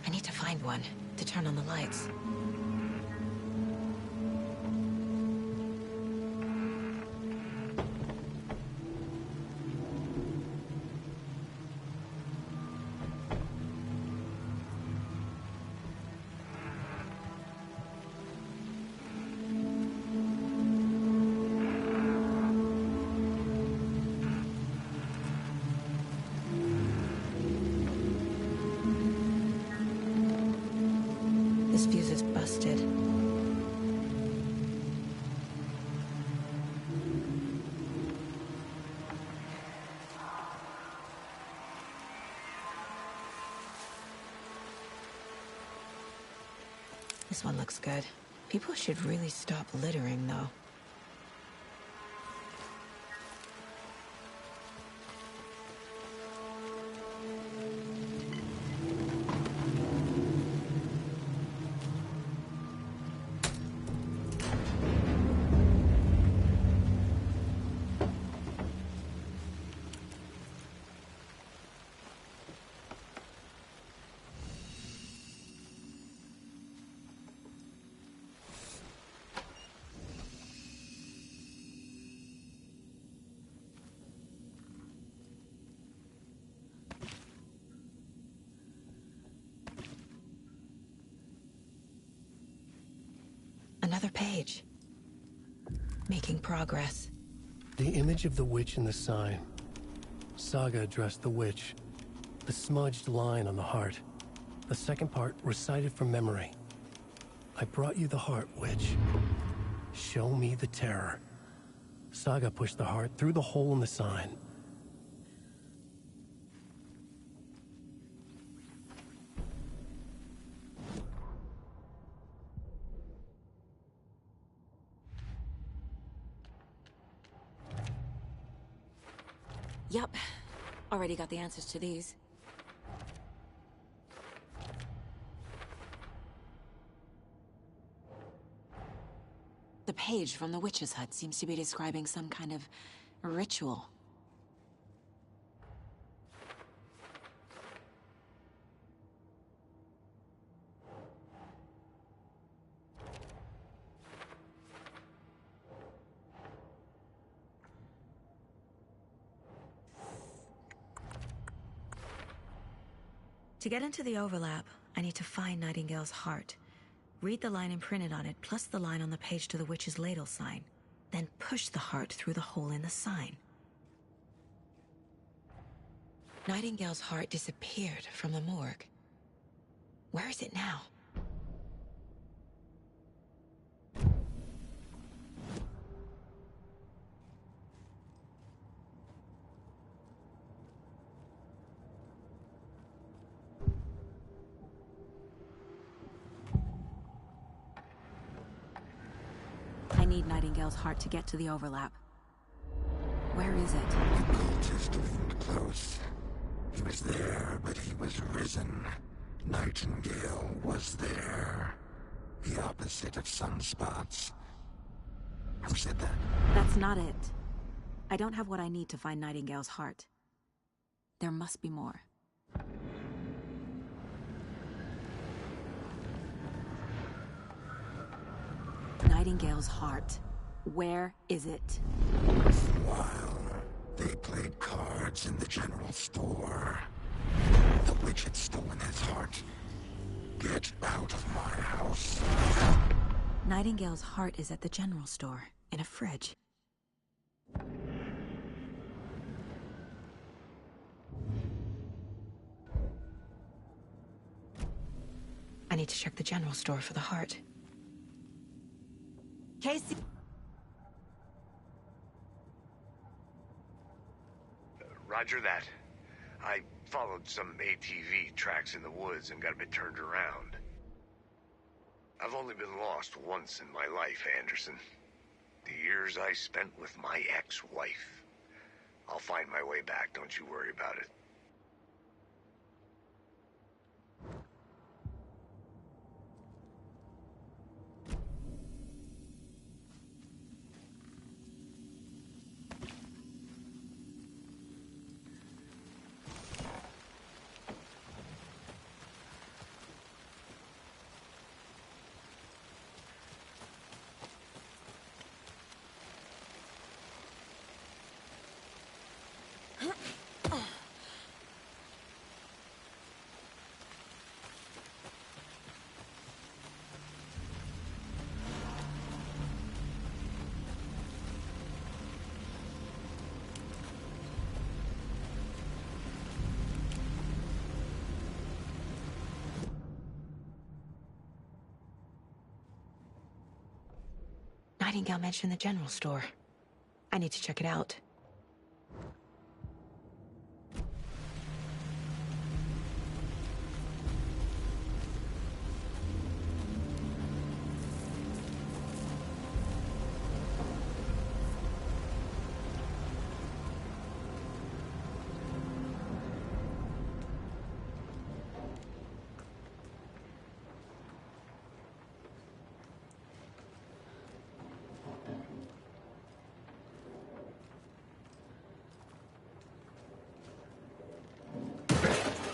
I need to find one to turn on the lights. This fuse is busted. This one looks good. People should really stop littering, though. Another page. Making progress. The image of the witch in the sign. Saga addressed the witch. The smudged line on the heart. The second part recited from memory. I brought you the heart, witch. Show me the terror. Saga pushed the heart through the hole in the sign. Yup. Already got the answers to these. The page from the witch's hut seems to be describing some kind of ritual. To get into the overlap, I need to find Nightingale's heart. Read the line imprinted on it, plus the line on the page to the witch's ladle sign. Then push the heart through the hole in the sign. Nightingale's heart disappeared from the morgue. Where is it now? I need Nightingale's heart to get to the overlap. Where is it? The cultist leaned close. He was there, but he was risen. Nightingale was there. The opposite of sunspots. Who said that? That's not it. I don't have what I need to find Nightingale's heart. There must be more. Nightingale's heart. Where is it? While they played cards in the general store, the witch had stolen his heart. Get out of my house. Nightingale's heart is at the general store, in a fridge. I need to check the general store for the heart. Casey! Roger that. I followed some ATV tracks in the woods and got a bit turned around. I've only been lost once in my life, Anderson. The years I spent with my ex-wife. I'll find my way back, don't you worry about it. Nightingale mentioned the general store. I need to check it out.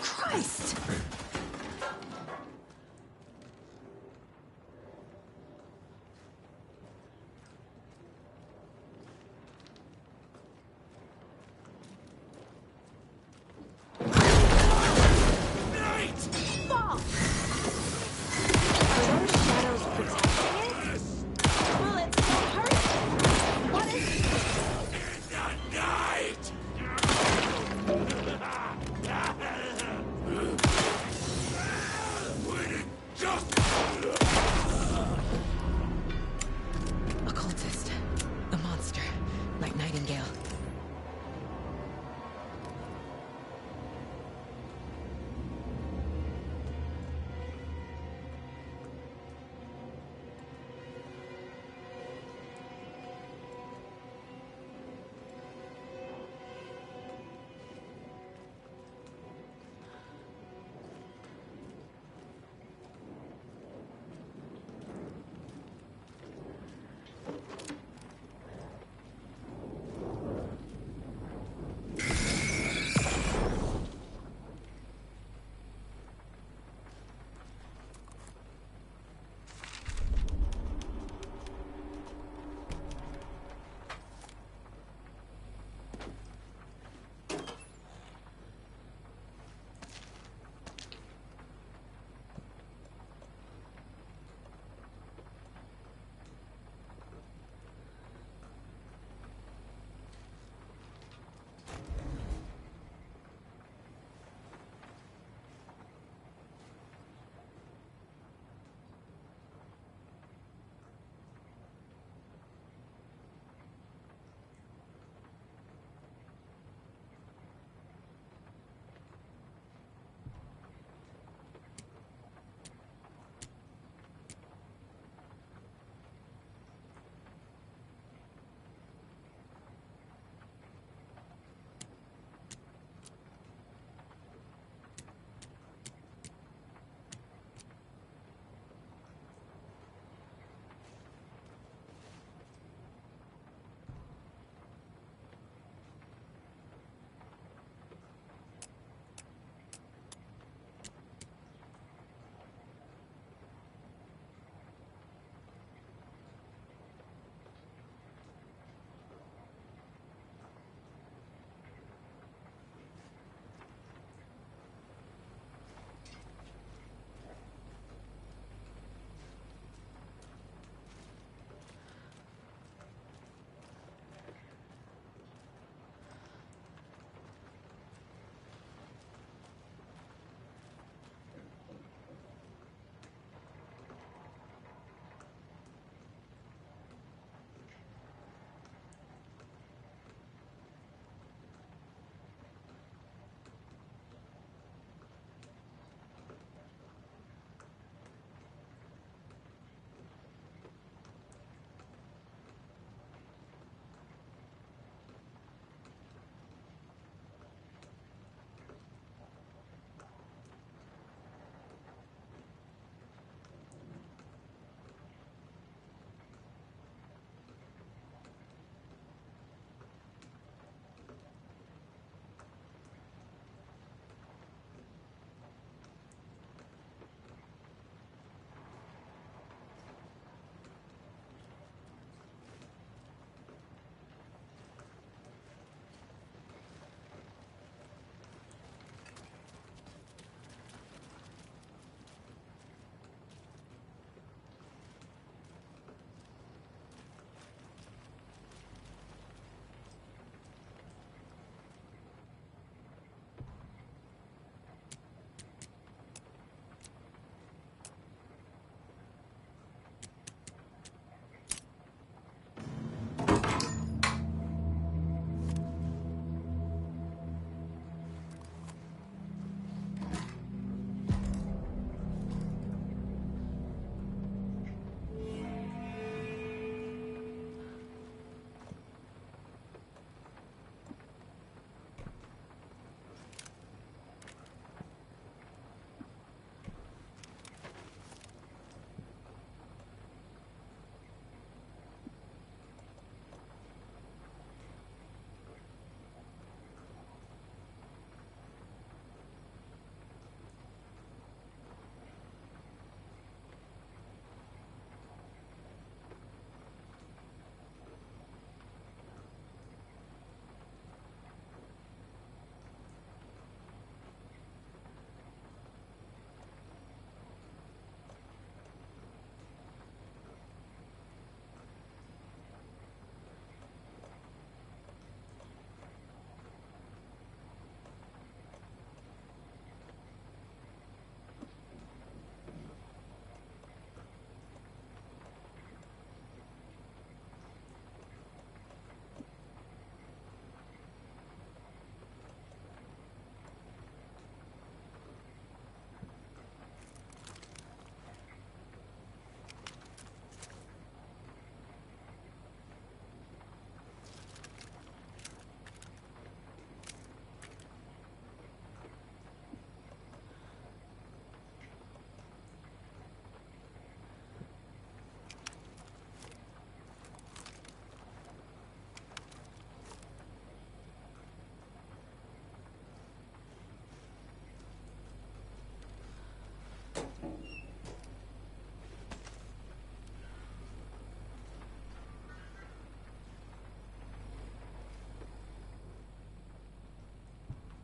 Christ! Fall! Are those shadows protecting it? Will it still hurt? What is it? In the night!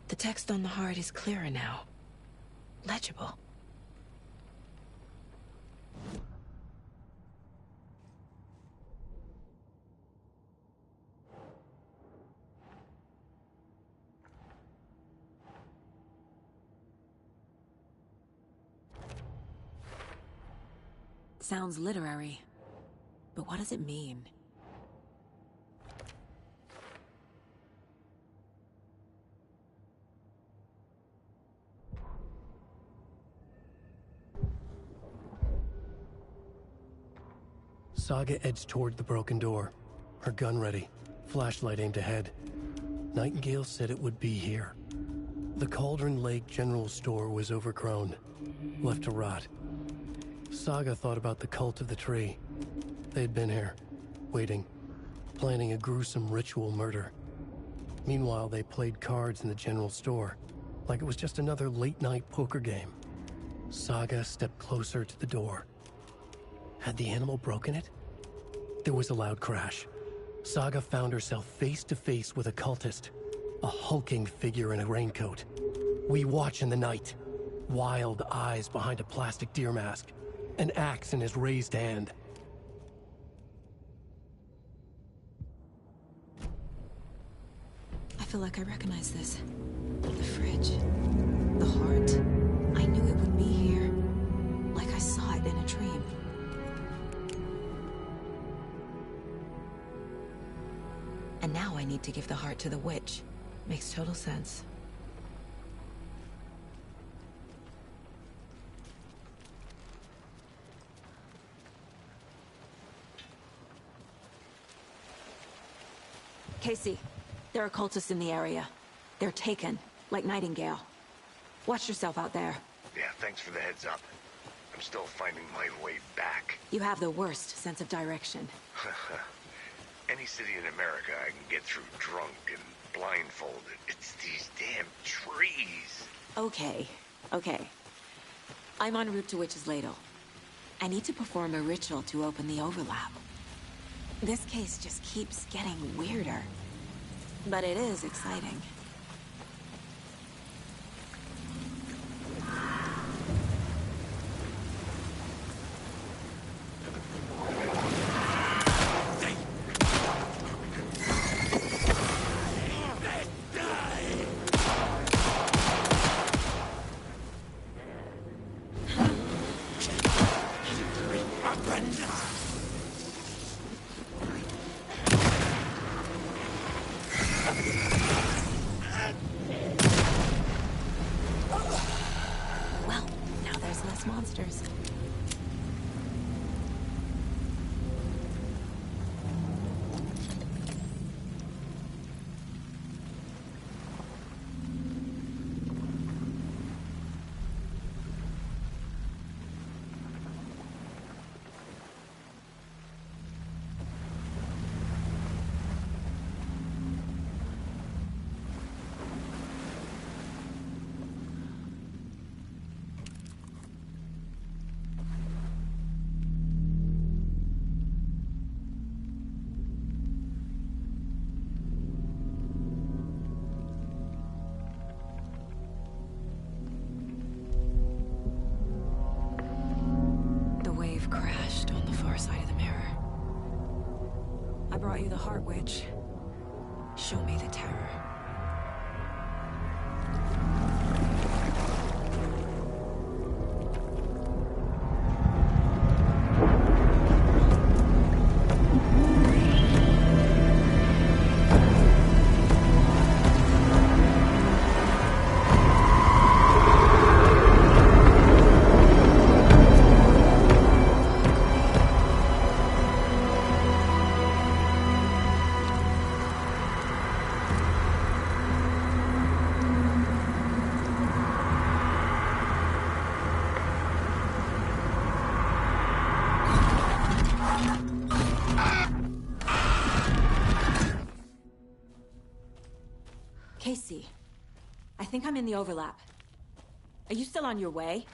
The text on the heart is clearer now. Legible. Sounds literary, but what does it mean? Saga edged toward the broken door, her gun ready, flashlight aimed ahead. Nightingale said it would be here. The Cauldron Lake General Store was overgrown, left to rot. Saga thought about the cult of the tree. They'd been here, waiting, planning a gruesome ritual murder. Meanwhile, they played cards in the general store, like it was just another late-night poker game. Saga stepped closer to the door. Had the animal broken it? There was a loud crash. Saga found herself face to face with a cultist, a hulking figure in a raincoat. We watch in the night, wild eyes behind a plastic deer mask, an axe in his raised hand. I feel like I recognize this. The fridge. The heart. I knew it would be here. Like I saw it in a dream. And now I need to give the heart to the witch. Makes total sense. Casey, there are cultists in the area. They're taken, like Nightingale. Watch yourself out there. Yeah, thanks for the heads up. I'm still finding my way back. You have the worst sense of direction. Any city in America I can get through drunk and blindfolded. It's these damn trees. Okay. I'm en route to Witch's Ladle. I need to perform a ritual to open the overlap. This case just keeps getting weirder. But it is exciting. Monsters. Crashed on the far side of the mirror. I brought you the Heart Witch. Show me the terror. Casey, I think I'm in the overlap. Are you still on your way?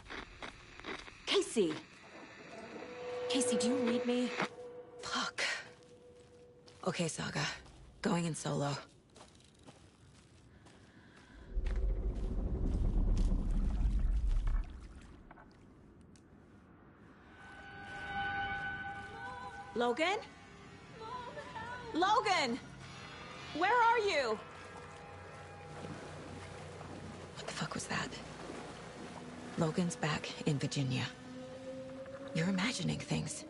Casey! Casey, do you read me? Fuck. Okay, Saga. Going in solo. Logan? Logan! Where are you? What the fuck was that? Logan's back in Virginia. You're imagining things.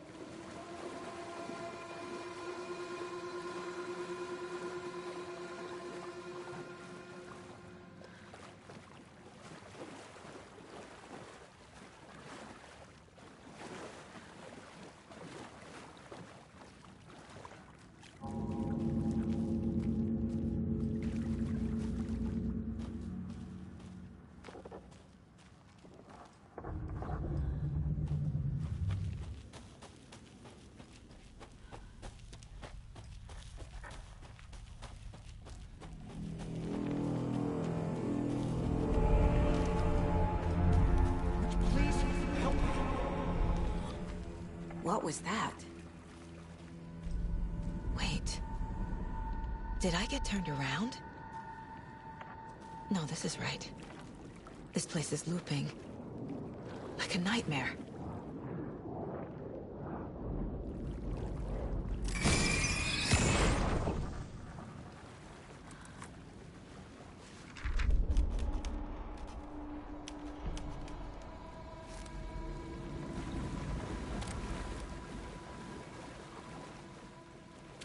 What was that? Wait. Did I get turned around? No, this is right. This place is looping. Like a nightmare.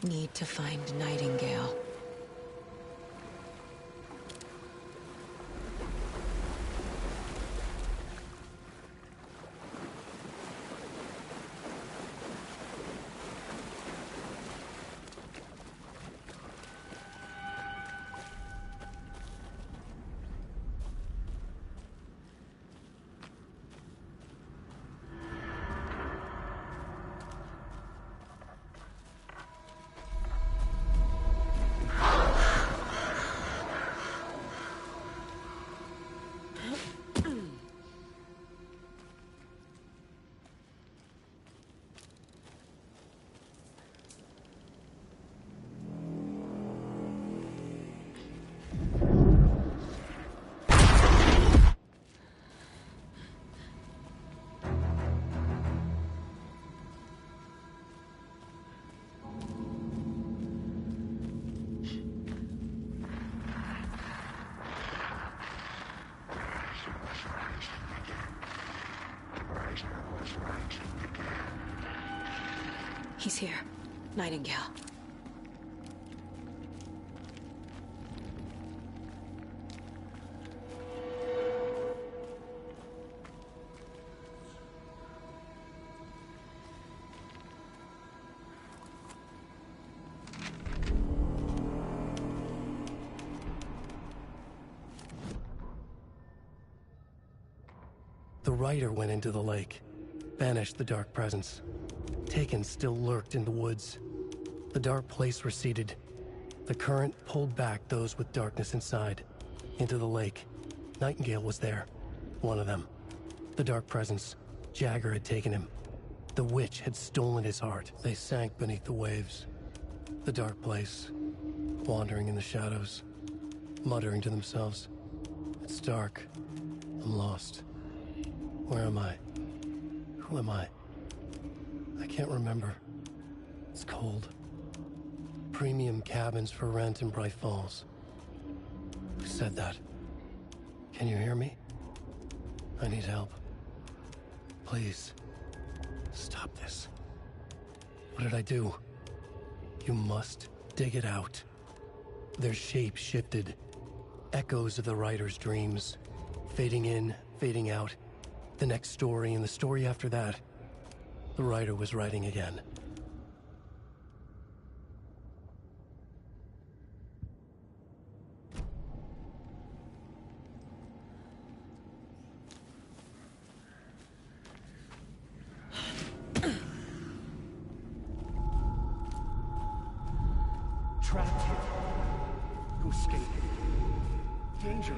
Need to find Nightingale. He's here. Nightingale. The Rider went into the lake, banished the Dark Presence. Taken still lurked in the woods. The dark place receded. The current pulled back those with darkness inside, into the lake. Nightingale was there, one of them. The Dark Presence. Jagger had taken him. The witch had stolen his heart. They sank beneath the waves. The dark place, wandering in the shadows, muttering to themselves. It's dark. I'm lost. Where am I? Who am I? I can't remember. It's cold. Premium cabins for rent in Bright Falls. Who said that? Can you hear me? I need help. Please. Stop this. What did I do? You must dig it out. Their shape shifted. Echoes of the Rider's dreams. Fading in, fading out. The next story and the story after that. The Rider was writing again. Trapped here. To escape. Danger.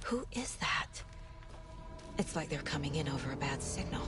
Who is that? It's like they're coming in over a bad signal.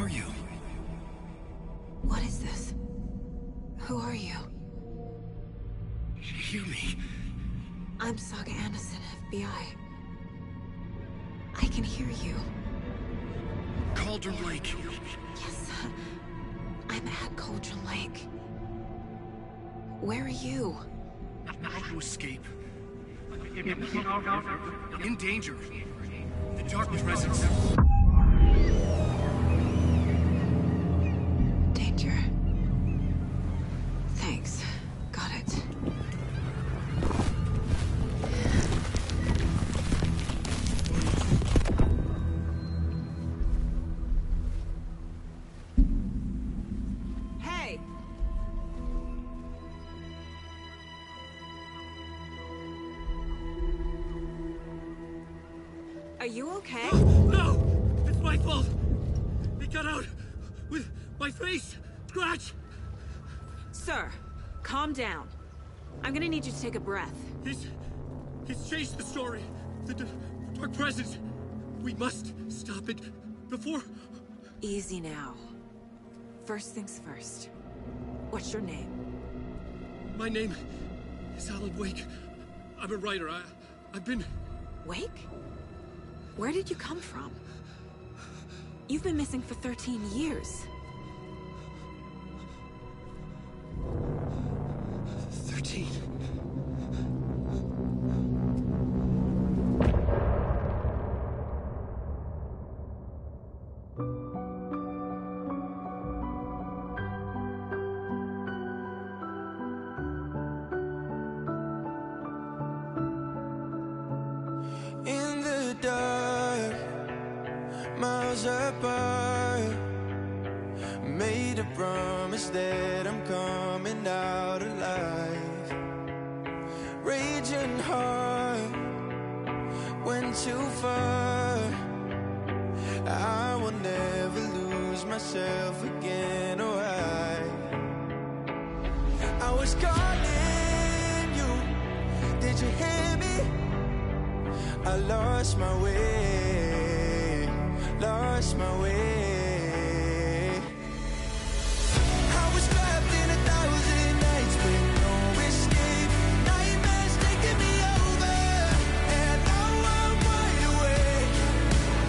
are you? What is this? Who are you? Hear me. I'm Saga Anderson, FBI. I can hear you. Cauldron Lake. Yes, I'm at Cauldron Lake. Where are you? How to escape. In danger. The Dark Presence. Danger. Thanks. Got it. Hey! Are you okay? No! It's my fault! It got out with my face! Scratch! Sir, calm down. I'm gonna need you to take a breath. He's changed the story. The Dark Presence. We must stop it before... Easy now. First things first. What's your name? My name is Alan Wake. I'm a writer. I've been... Wake? Where did you come from? You've been missing for 13 years. 13. In the dark, miles apart, made a promise that I'm coming out alive. Raging heart, went too far. I will never lose myself again, or I was calling you, did you hear me? I lost my way, lost my way. I was trapped in 1,000 nights with no escape. Nightmares taking me over, and now I'm wide awake,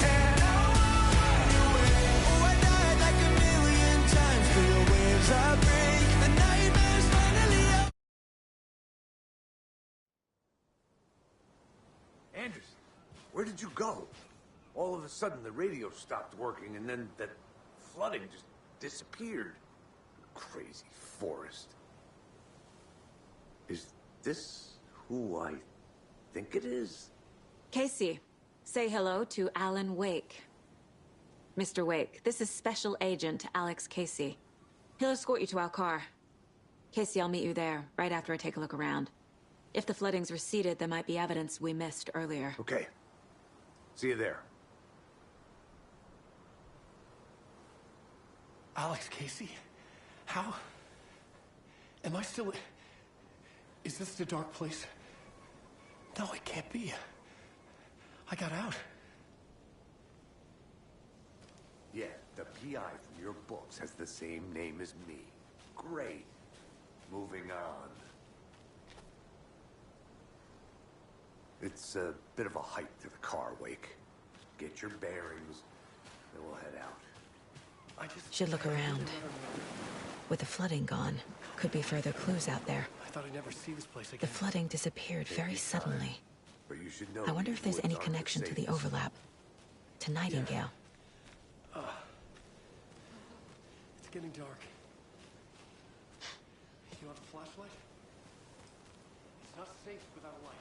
and now I'm wide awake. Oh, I died like 1,000,000 times, feel the waves I break. The nightmares finally over. Anderson, where did you go? All of a sudden, the radio stopped working, and then that flooding just disappeared. Crazy forest. Is this who I think it is? Casey, say hello to Alan Wake. Mr. Wake, this is Special Agent Alex Casey. He'll escort you to our car. Casey, I'll meet you there, right after I take a look around. If the flooding's receded, there might be evidence we missed earlier. Okay. See you there. Alex Casey? How? Am I still... Is this the dark place? No, it can't be. I got out. Yeah, the PI from your books has the same name as me. Great. Moving on. It's a bit of a hike to the car, Wake. Get your bearings, then we'll head out. Should look around. With the flooding gone, could be further clues out there. I thought I'd never see this place again. The flooding disappeared very suddenly. But you should know I wonder if there's these any woods aren't connection to the safest. overlap. To Nightingale. It's getting dark. You want a flashlight? It's not safe without a light.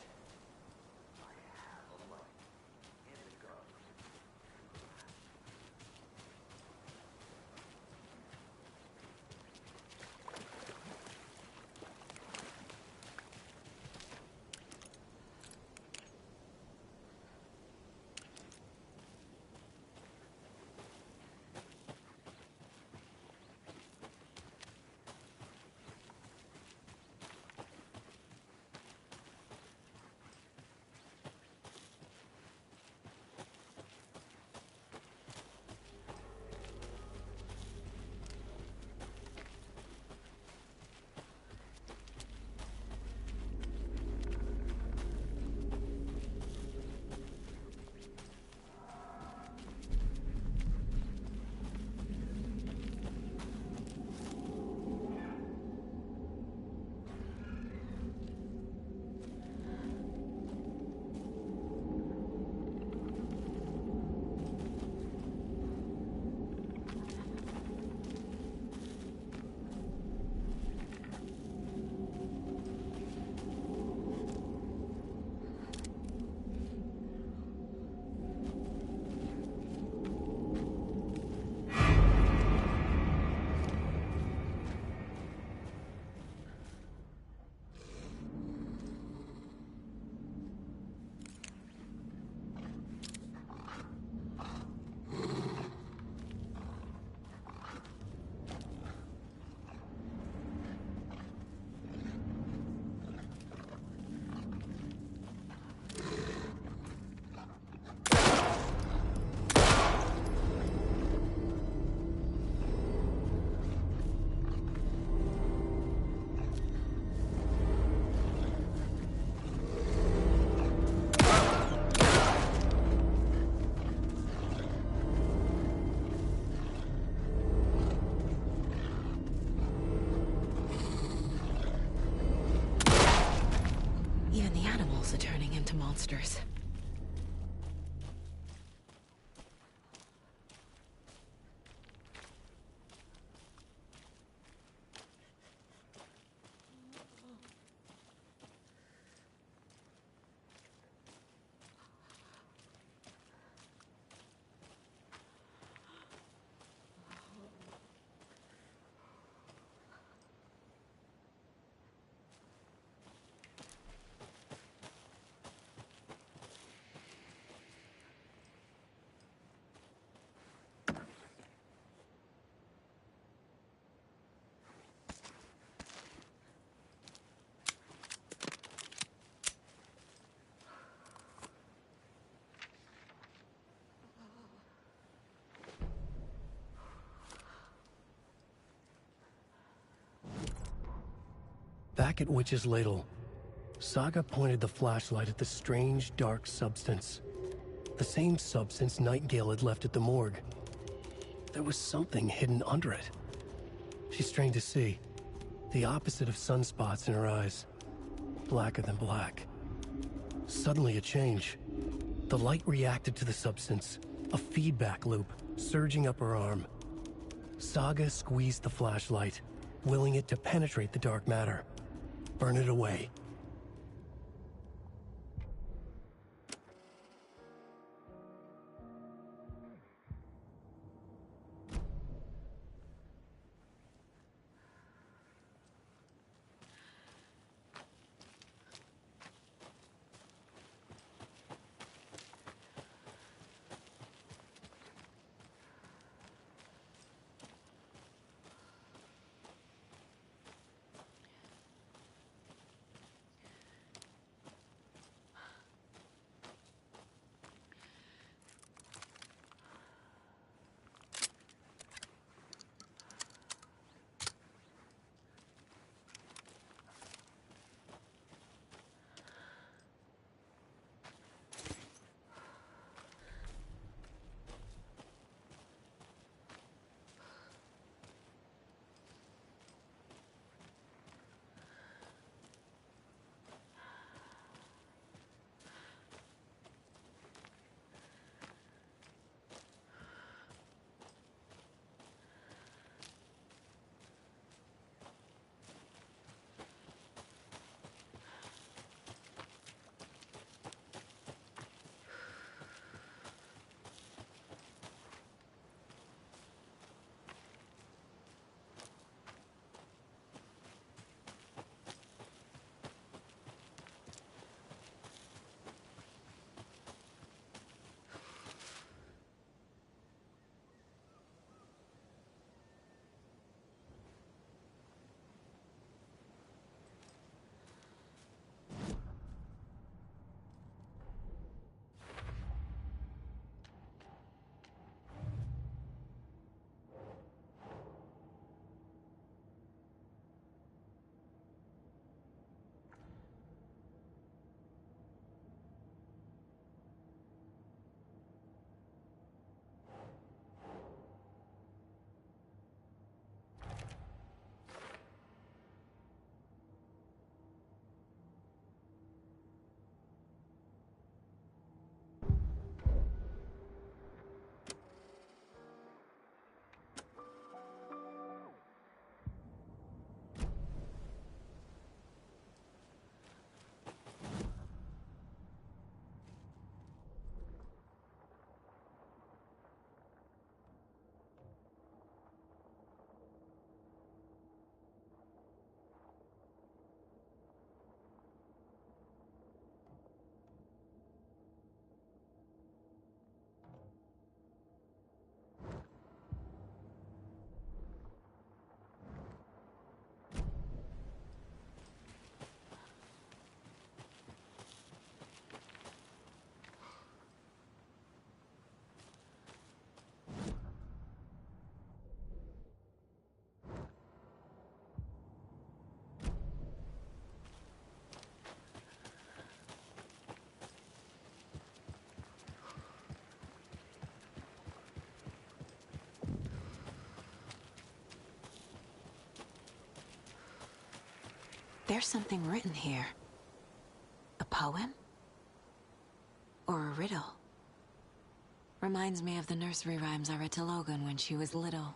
monsters. Back at Witch's Ladle, Saga pointed the flashlight at the strange, dark substance. The same substance Nightingale had left at the morgue. There was something hidden under it. She strained to see. The opposite of sunspots in her eyes. Blacker than black. Suddenly a change. The light reacted to the substance. A feedback loop, surging up her arm. Saga squeezed the flashlight, willing it to penetrate the dark matter. Burn it away. There's something written here. A poem? Or a riddle. Reminds me of the nursery rhymes I read to Logan when she was little.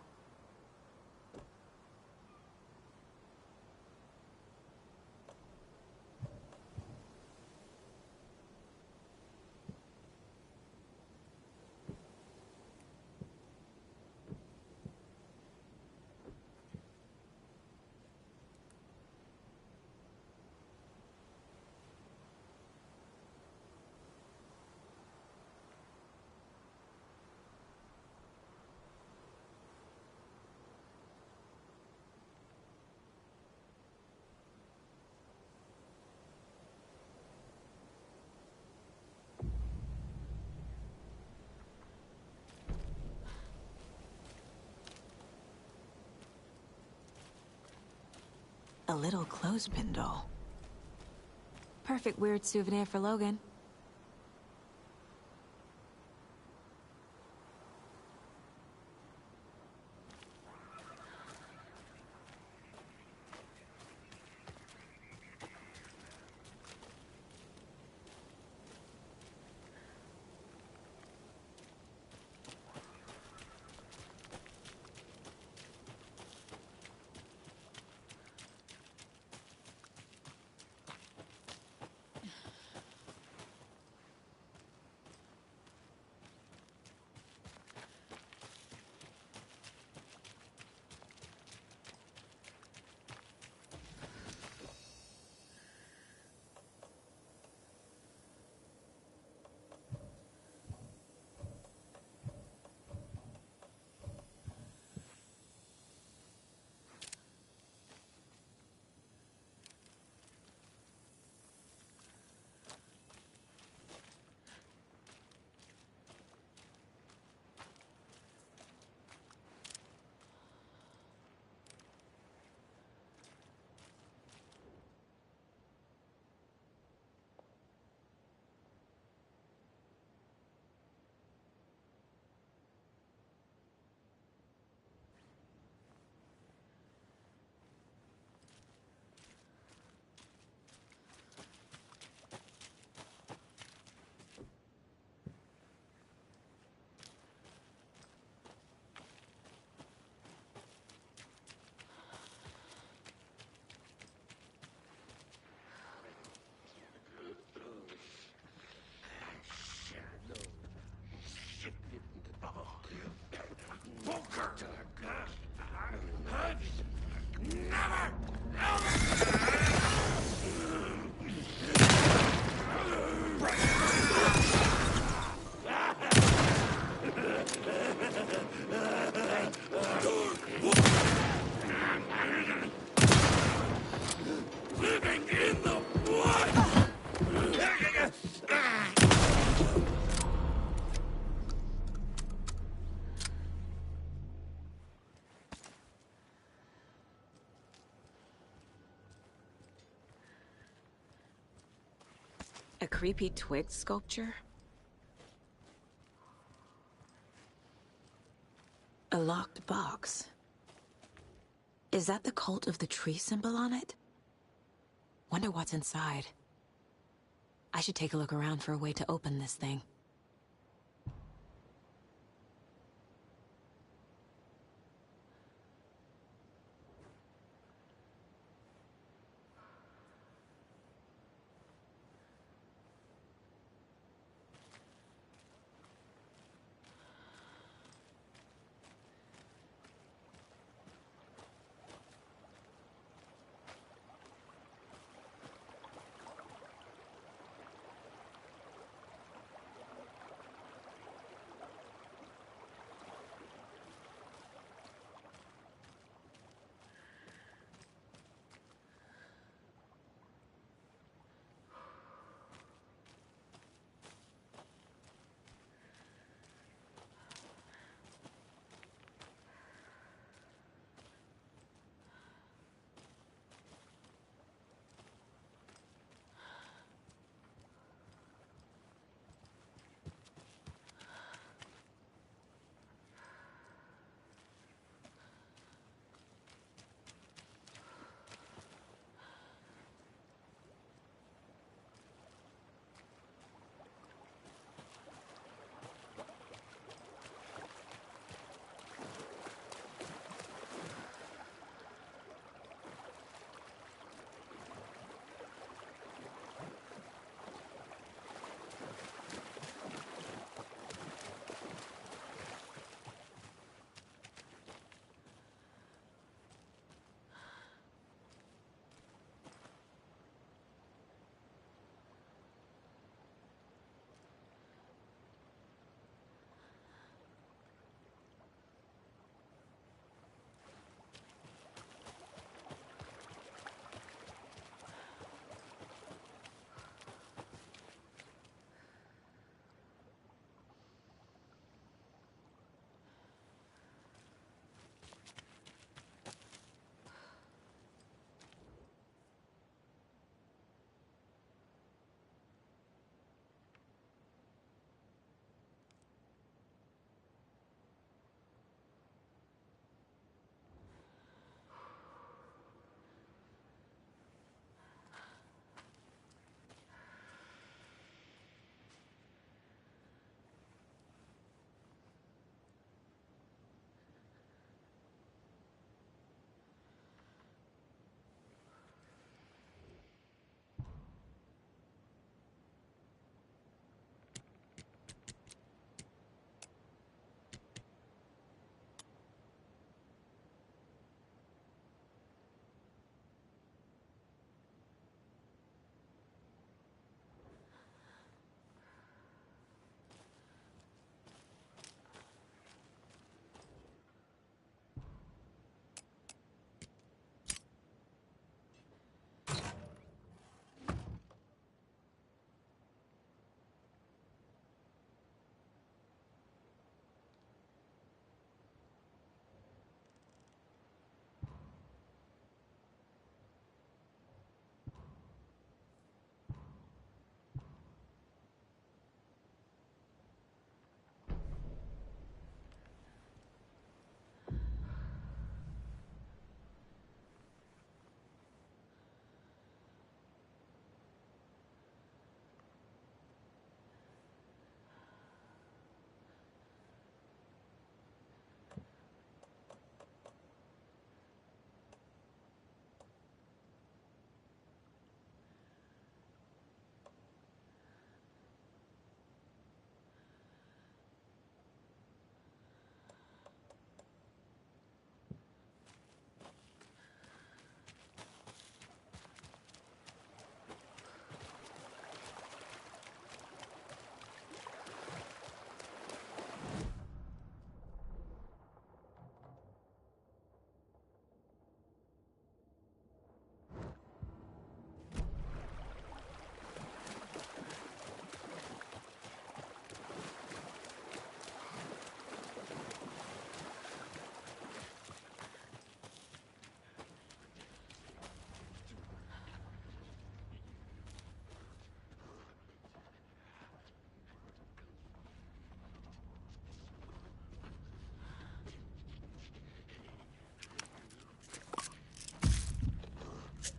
A little clothespin doll. Perfect weird souvenir for Logan. A creepy twig sculpture? A locked box. Is that the cult of the tree symbol on it? Wonder what's inside. I should take a look around for a way to open this thing.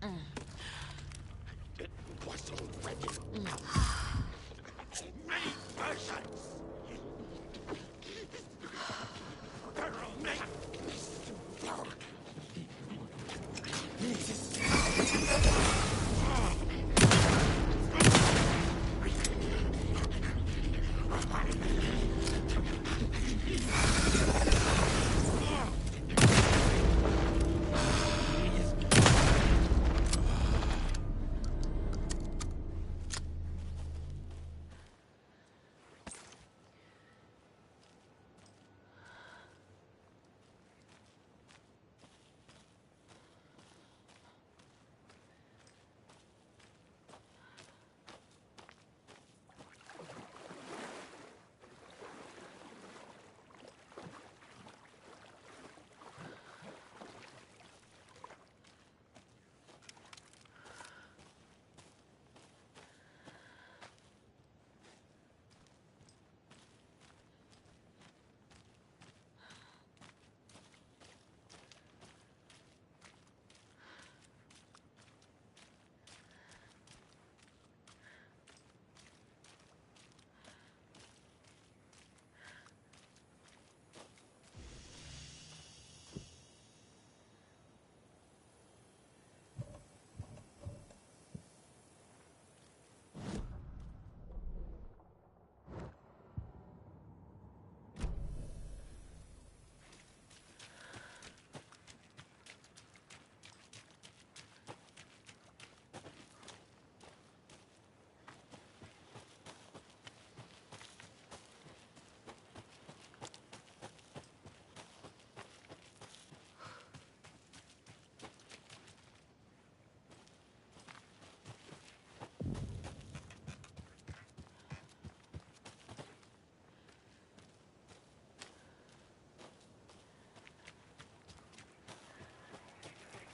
It was already many versions. Girl, make me slow.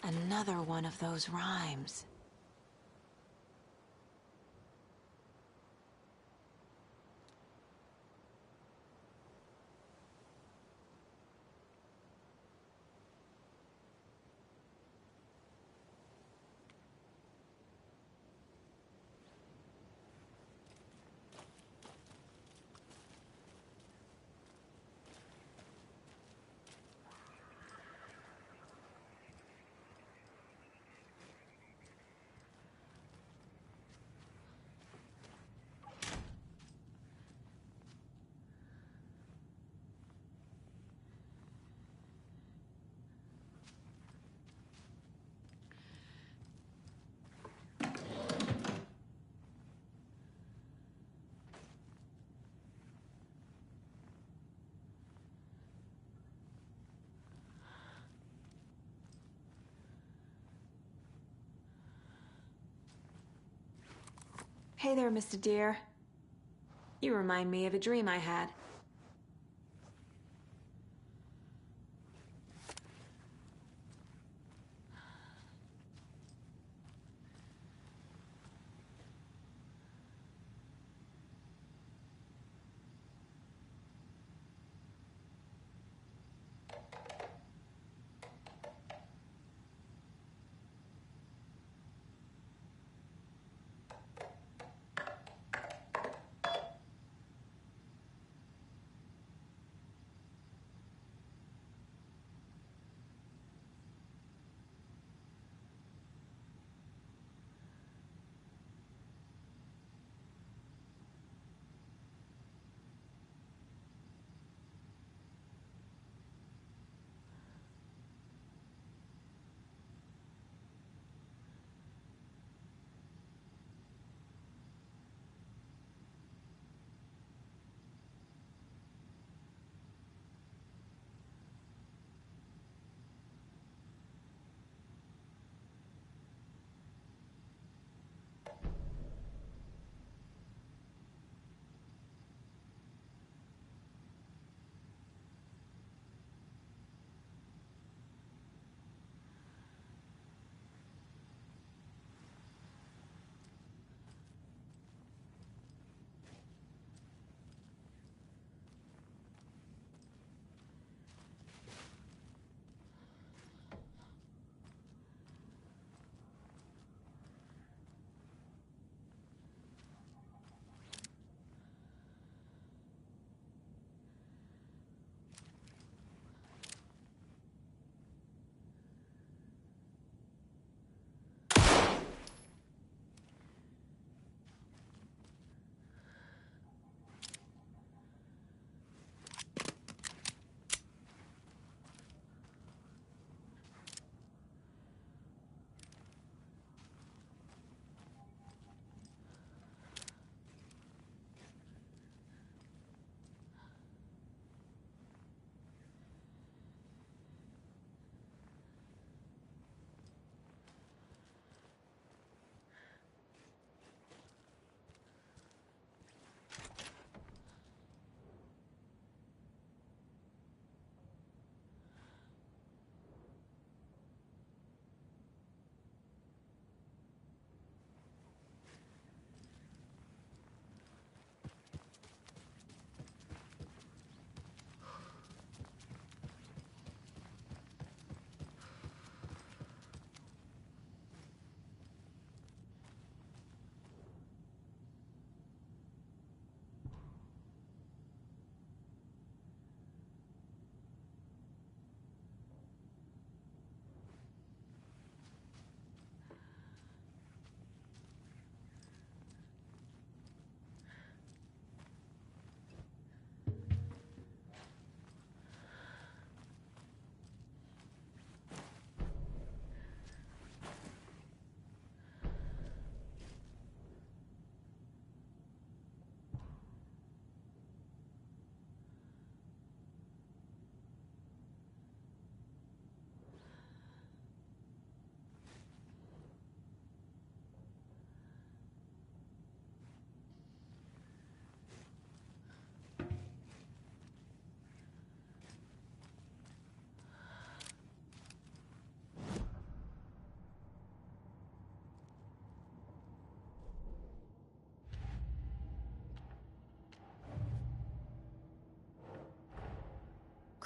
Another one of those rhymes. Hey there, Mr. Deer. You remind me of a dream I had.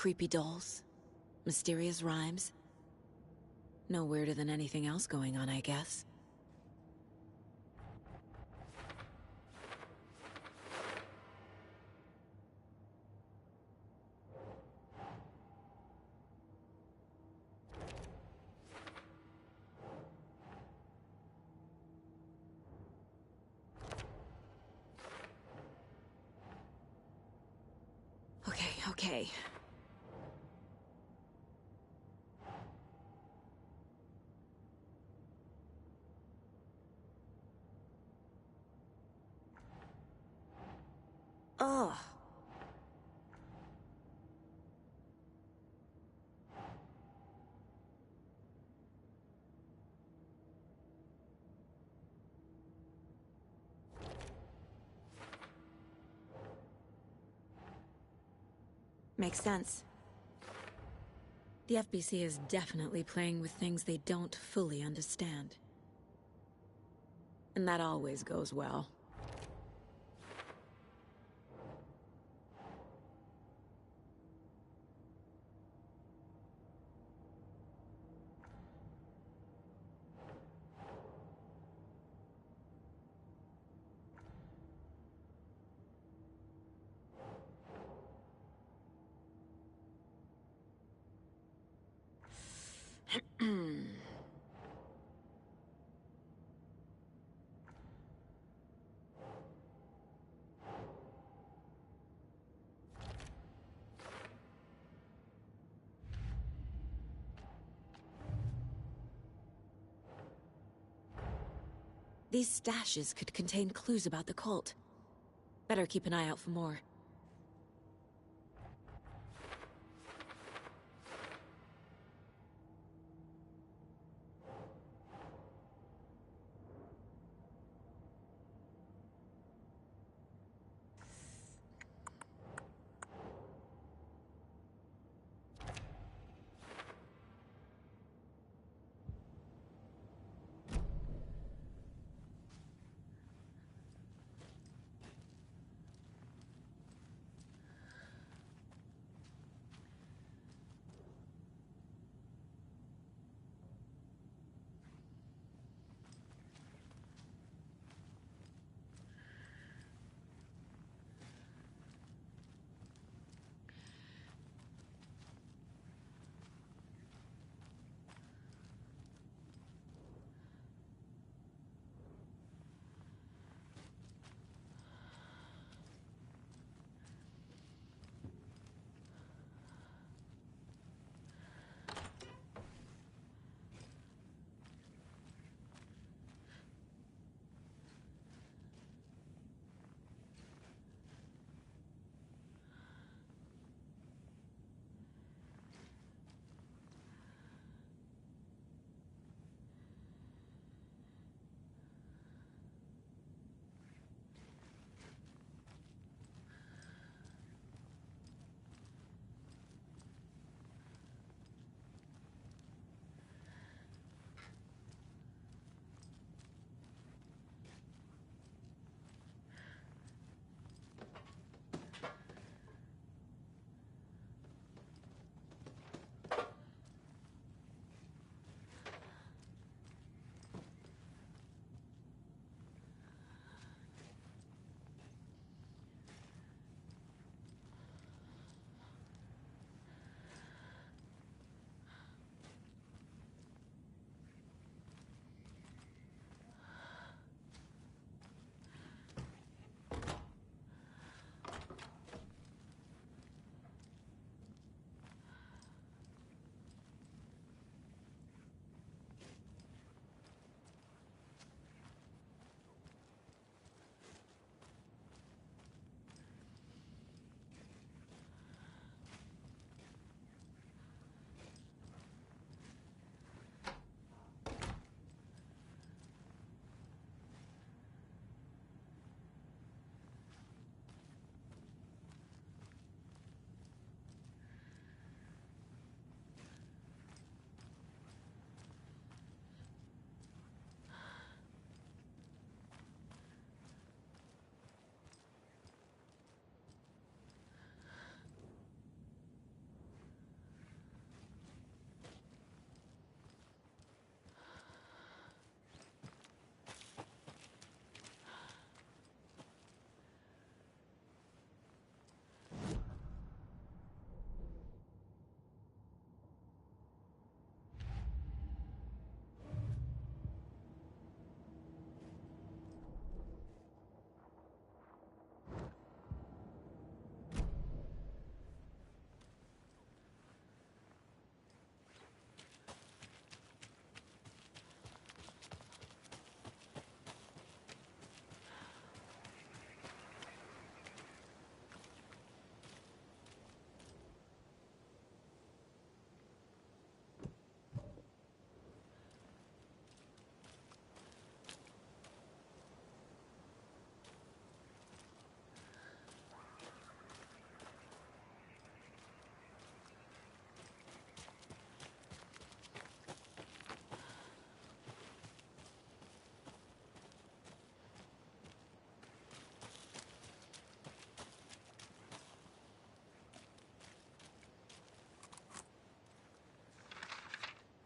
Creepy dolls, mysterious rhymes. No weirder than anything else going on, I guess. Okay. Ugh. Makes sense. The FBC is definitely playing with things they don't fully understand. And that always goes well. These stashes could contain clues about the cult. Better keep an eye out for more.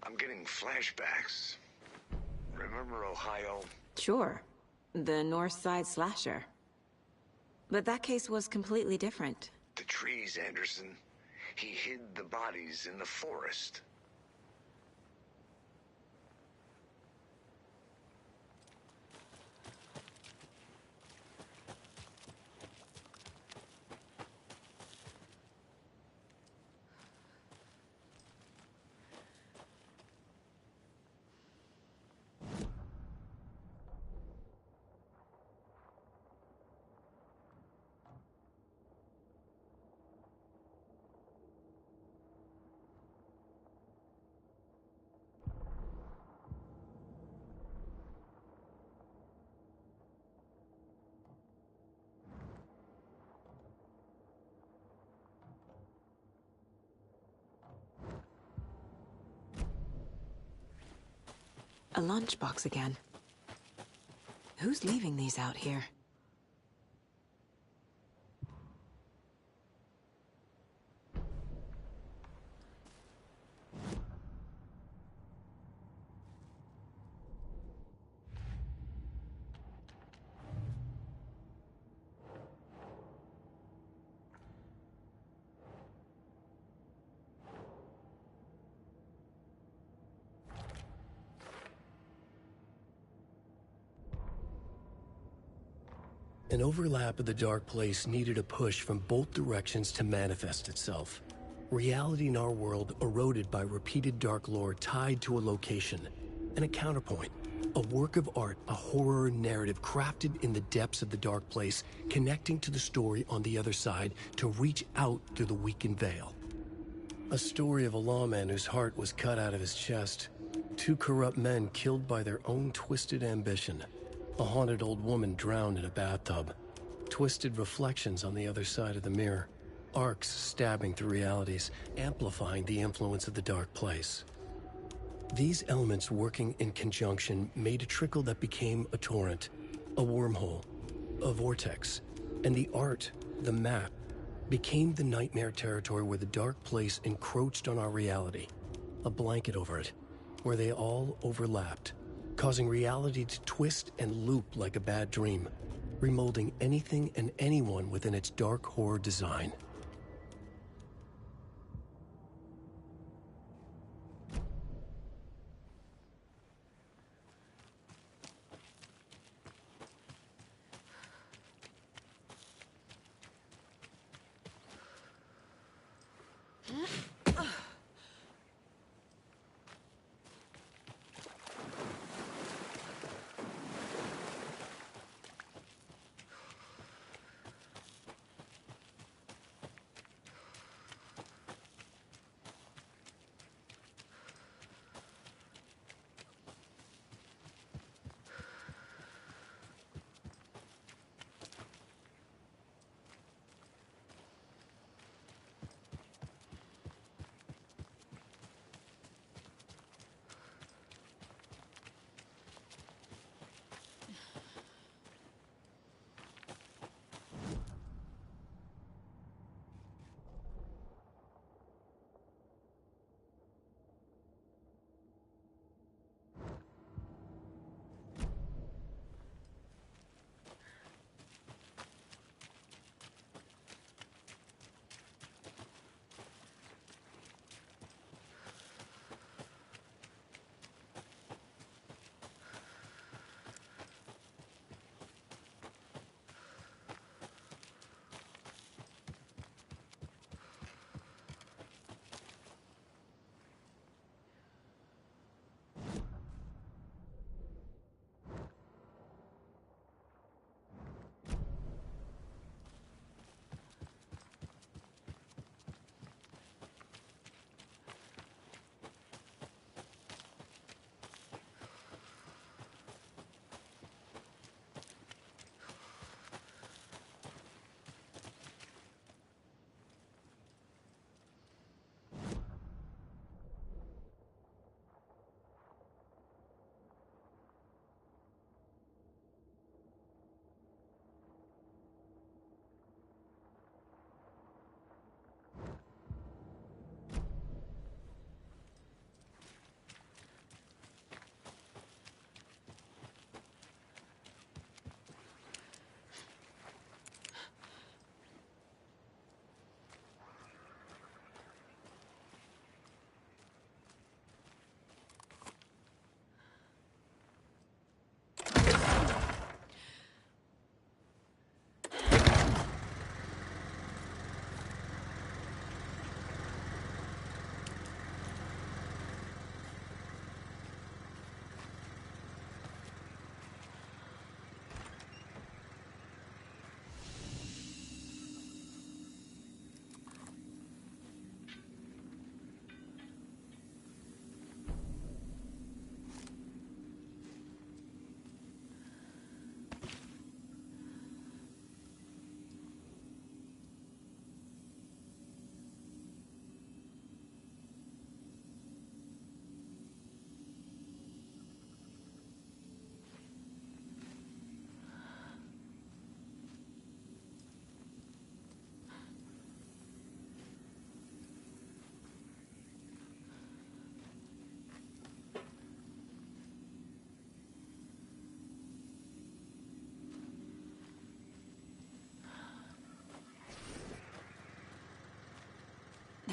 I'm getting flashbacks. Remember Ohio? Sure. The North Side slasher. But that case was completely different. The trees, Anderson. He hid the bodies in the forest. A lunchbox again. Who's leaving these out here? An overlap of the Dark Place needed a push from both directions to manifest itself. Reality in our world eroded by repeated dark lore tied to a location, and a counterpoint. A work of art, a horror narrative crafted in the depths of the Dark Place, connecting to the story on the other side to reach out through the weakened veil. A story of a lawman whose heart was cut out of his chest. Two corrupt men killed by their own twisted ambition. A haunted old woman drowned in a bathtub. Twisted reflections on the other side of the mirror. Arcs stabbing through realities, amplifying the influence of the Dark Place. These elements working in conjunction made a trickle that became a torrent, a wormhole, a vortex, and the art, the map, became the nightmare territory where the Dark Place encroached on our reality. A blanket over it, where they all overlapped, causing reality to twist and loop like a bad dream, remolding anything and anyone within its dark horror design.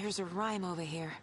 There's a rhyme over here.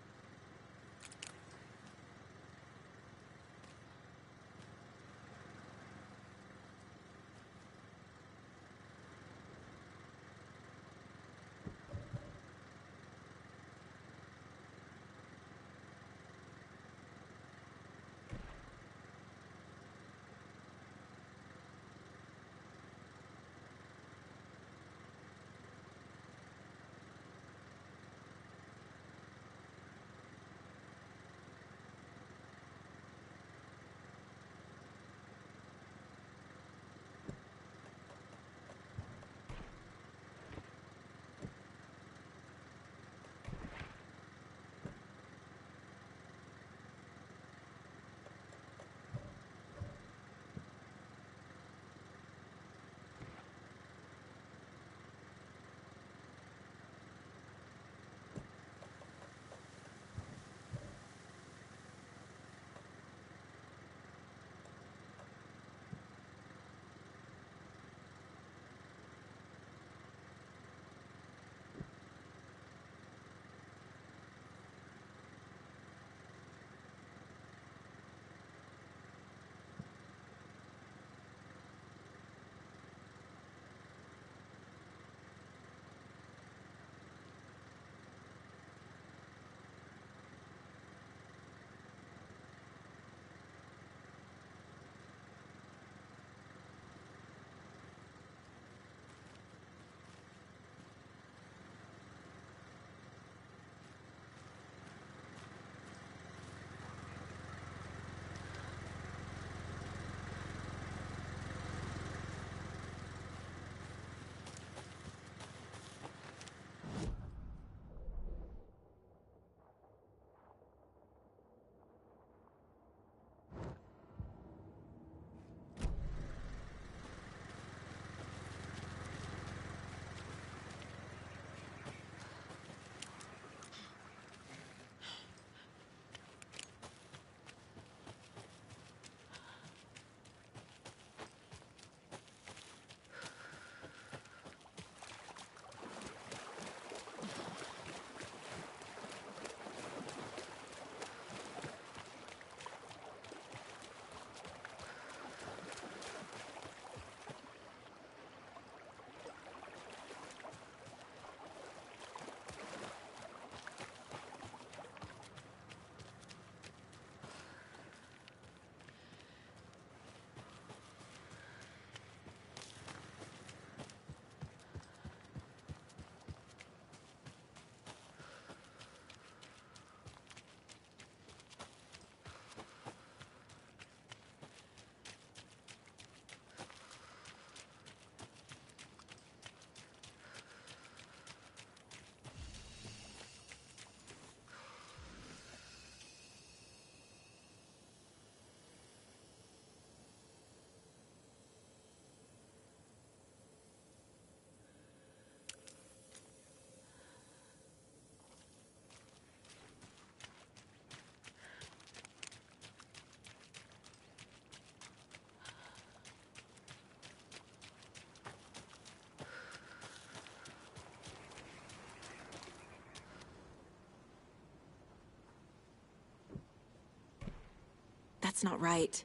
That's not right.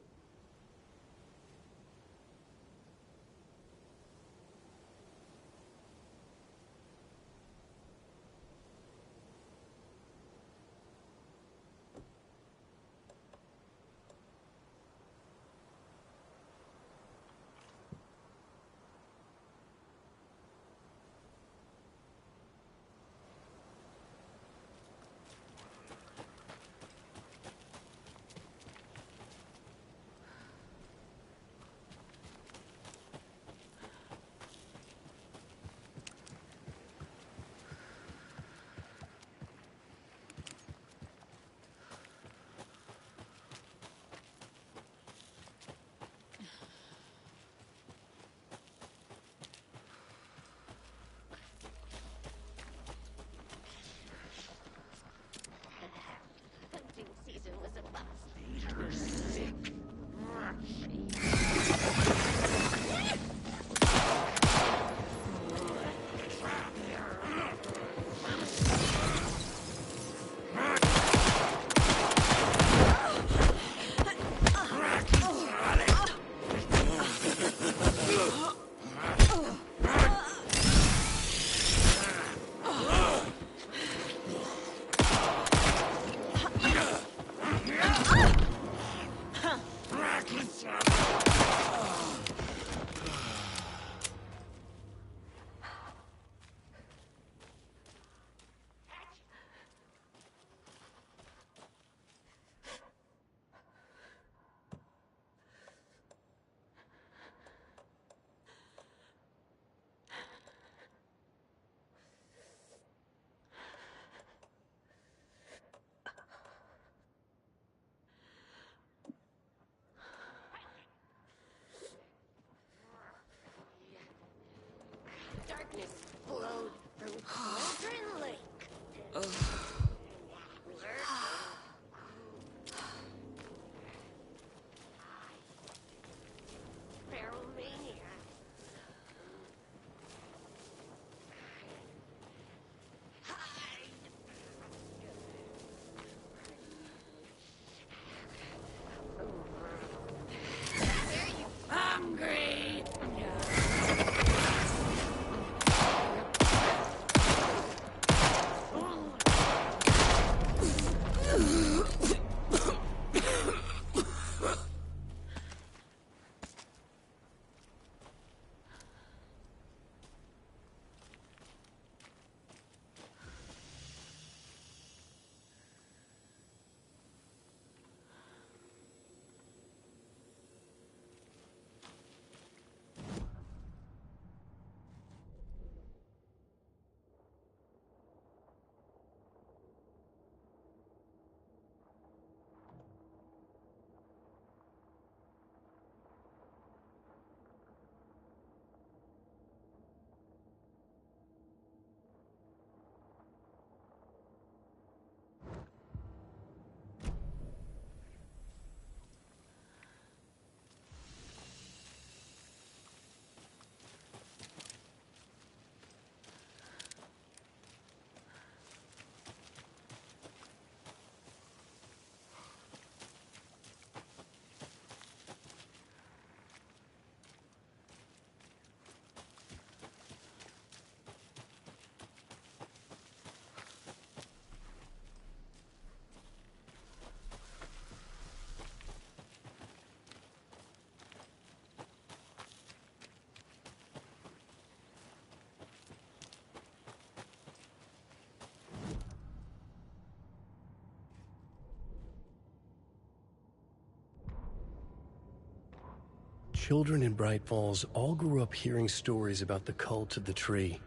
children in Bright Falls all grew up hearing stories about the cult of the tree.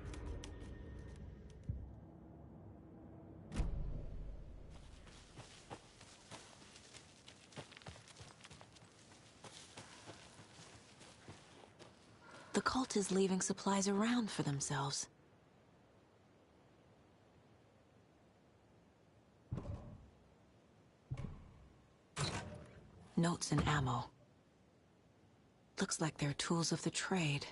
The cult is leaving supplies around for themselves. Notes and ammo. Looks like they're tools of the trade.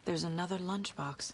There's another lunchbox.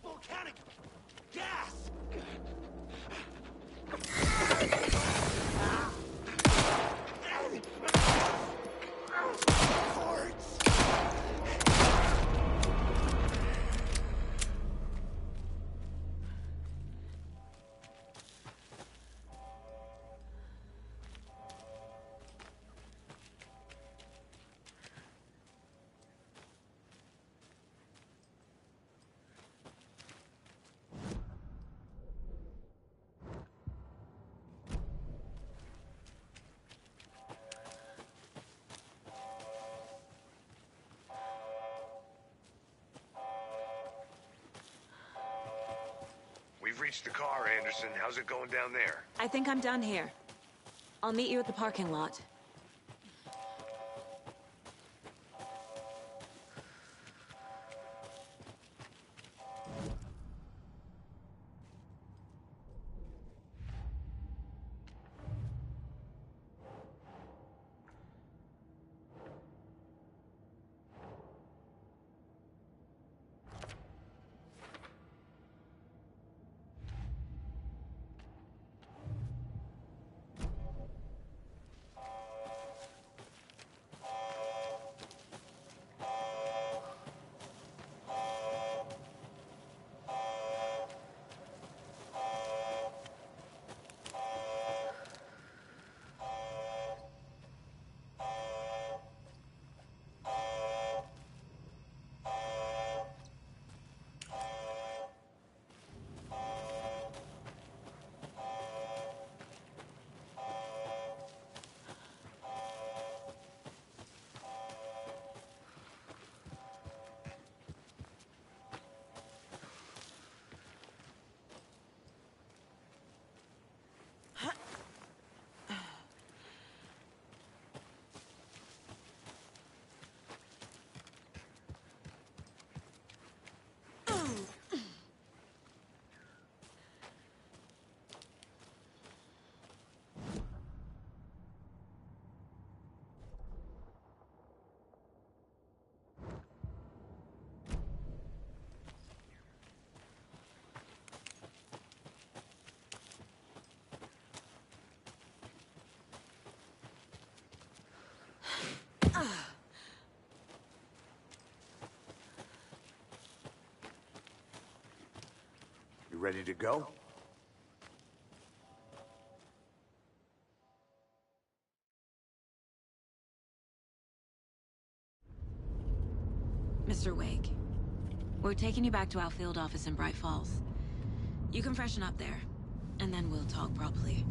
Volcanic gas! reached the car, Anderson. How's it going down there? I think I'm done here. I'll meet you at the parking lot. You ready to go? Mr. Wake, we're taking you back to our field office in Bright Falls. You can freshen up there, and then we'll talk properly.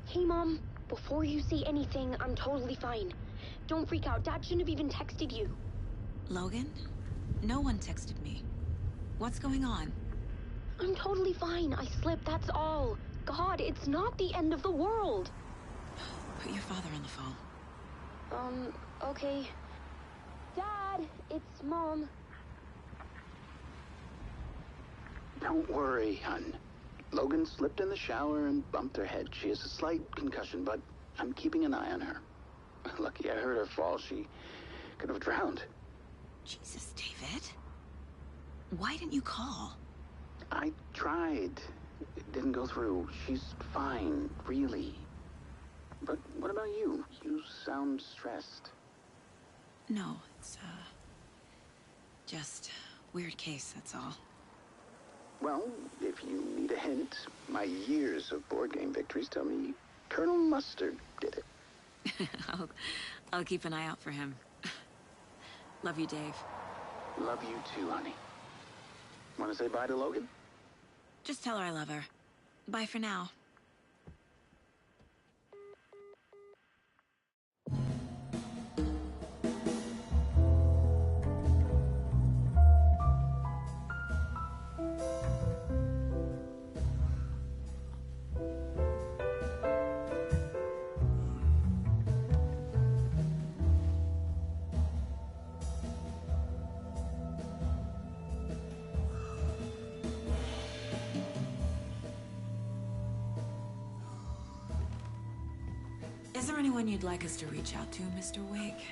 Hey, Mom. Before you say anything, I'm totally fine. Don't freak out. Dad shouldn't have even texted you. Logan? No one texted me. What's going on? I'm totally fine. I slipped, that's all. God, it's not the end of the world. Put your father on the phone. Okay. Dad, it's Mom. Don't worry, hon. Logan slipped in the shower and bumped her head. She has a slight concussion, but I'm keeping an eye on her. Lucky I heard her fall. She could have drowned. Jesus, David. Why didn't you call? I tried. It didn't go through. She's fine, really. But what about you? You sound stressed. No, it's, just weird case, that's all. Well, if you need a hint, my years of board game victories tell me Colonel Mustard did it. I'll keep an eye out for him. Love you, Dave. Love you too, honey. Want to say bye to Logan? Just tell her I love her. Bye for now. Is there anyone you'd like us to reach out to, Mr. Wake?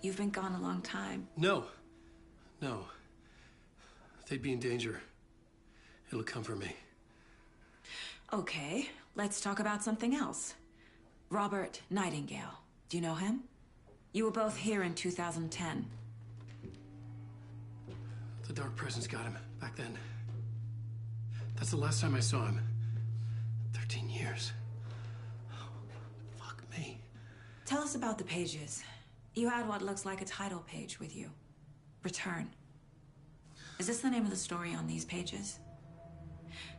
You've been gone a long time. No. They'd be in danger. It'll come for me. Okay, let's talk about something else. Robert Nightingale. Do you know him? You were both here in 2010. The Dark Presence got him back then. That's the last time I saw him. 13 years. Fuck me. Tell us about the pages. You had what looks like a title page with you. Return. Is this the name of the story on these pages?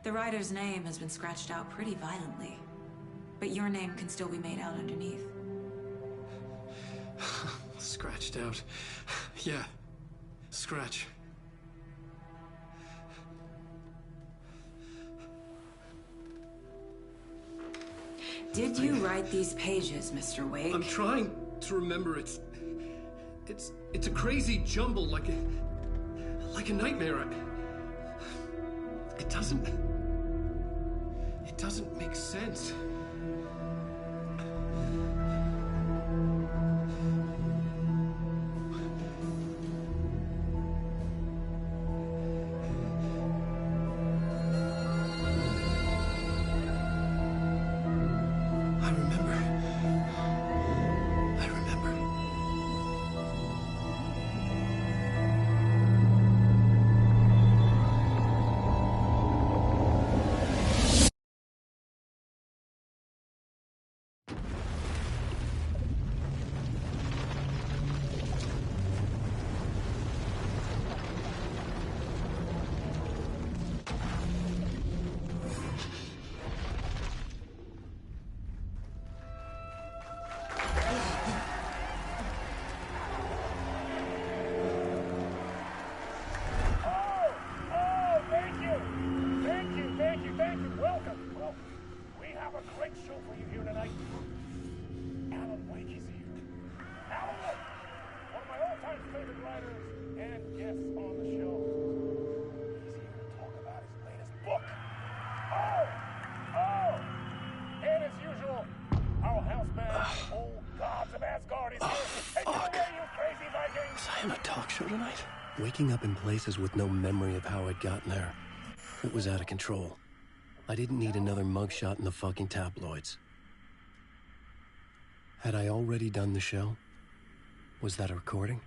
The writer's name has been scratched out pretty violently, but your name can still be made out underneath. Scratched out. Yeah. Scratch. Did you write these pages, Mr. Wake? I'm trying to remember. It's a crazy jumble, like a nightmare. It doesn't make sense. Waking up in places with no memory of how I'd gotten there. It was out of control. I didn't need another mugshot in the fucking tabloids. Had I already done the show? Was that a recording?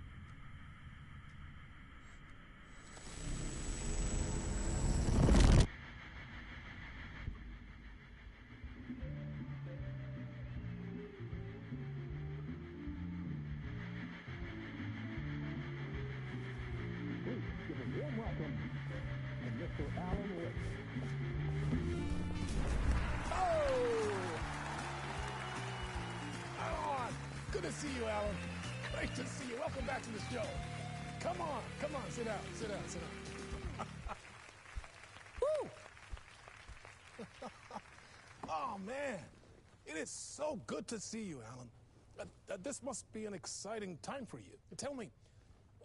Good to see you, Alan. This must be an exciting time for you. Tell me,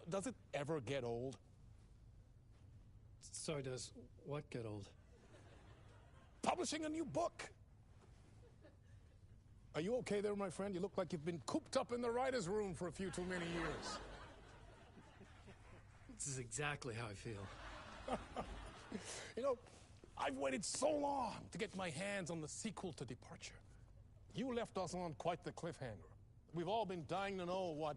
does it ever get old? Sorry, does what get old? Publishing a new book. Are you okay there, my friend? You look like you've been cooped up in the writer's room for a few too many years. This is exactly how I feel. You know, I've waited so long to get my hands on the sequel to Departure. You left us on quite the cliffhanger. We've all been dying to know what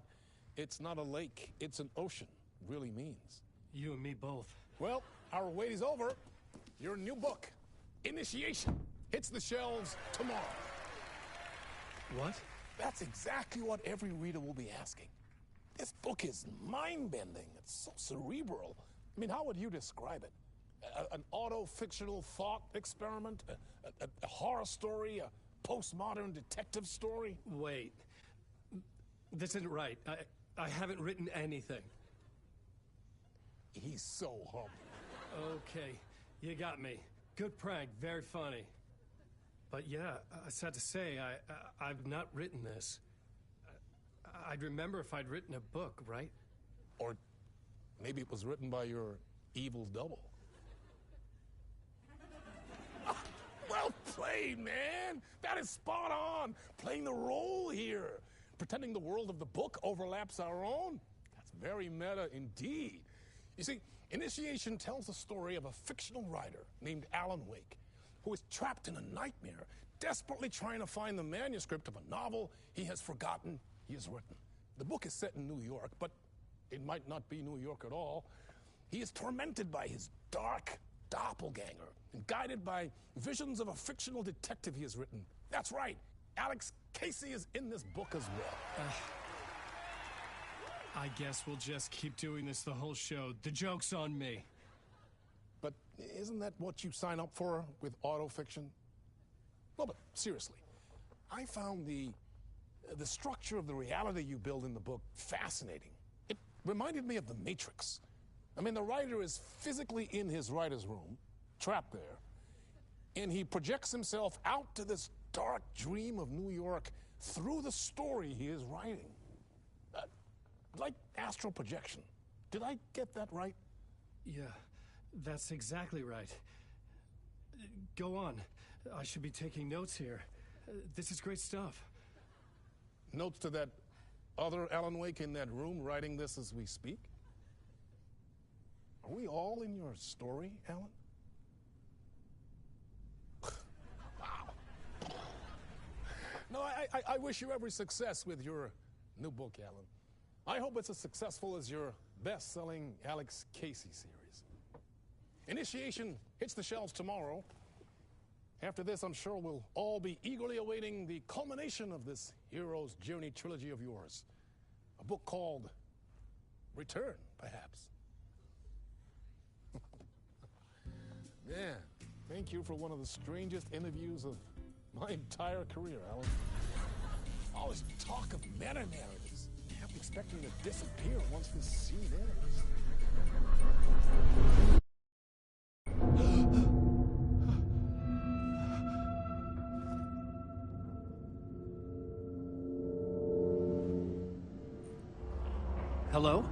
"it's not a lake, it's an ocean" really means. You and me both. Well, our wait is over. Your new book, Initiation, hits the shelves tomorrow. What? That's exactly what every reader will be asking. This book is mind-bending. It's so cerebral. I mean, how would you describe it? An auto-fictional thought experiment? A horror story? A postmodern detective story? Wait. This isn't right. I haven't written anything. He's so humble. Okay, you got me. Good prank, very funny. But yeah, I sad to say, I've not written this. I'd remember if I'd written a book, right? Or maybe it was written by your evil double. Well played, man! That is spot on! Playing the role here. Pretending the world of the book overlaps our own. That's very meta indeed. You see, Initiation tells the story of a fictional writer named Alan Wake, who is trapped in a nightmare, desperately trying to find the manuscript of a novel he has forgotten he has written. The book is set in New York, but it might not be New York at all. He is tormented by his dark doppelganger and guided by visions of a fictional detective he has written. That's right, Alex Casey is in this book as well. I guess we'll just keep doing this the whole show. The joke's on me. But isn't that what you sign up for with autofiction? Well, but seriously, I found the the structure of the reality you build in the book fascinating. It reminded me of The Matrix. I mean, the writer is physically in his writer's room, trapped there, and he projects himself out to this dark dream of New York through the story he is writing. Like astral projection. Did I get that right? Yeah, that's exactly right. Go on. I should be taking notes here. This is great stuff. Notes to that other Alan Wake in that room writing this as we speak? Are we all in your story, Alan? Wow. No, I wish you every success with your new book, Alan. I hope it's as successful as your best-selling Alex Casey series. Initiation hits the shelves tomorrow. After this, I'm sure we'll all be eagerly awaiting the culmination of this Hero's Journey trilogy of yours. A book called Return, perhaps. Man, thank you for one of the strangest interviews of my entire career, Alan. All this talk of meta-narratives. I have expecting to disappear once this scene ends. Hello?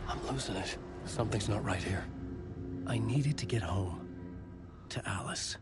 I'm losing it. Something's not right here. I needed to get home. To Alice.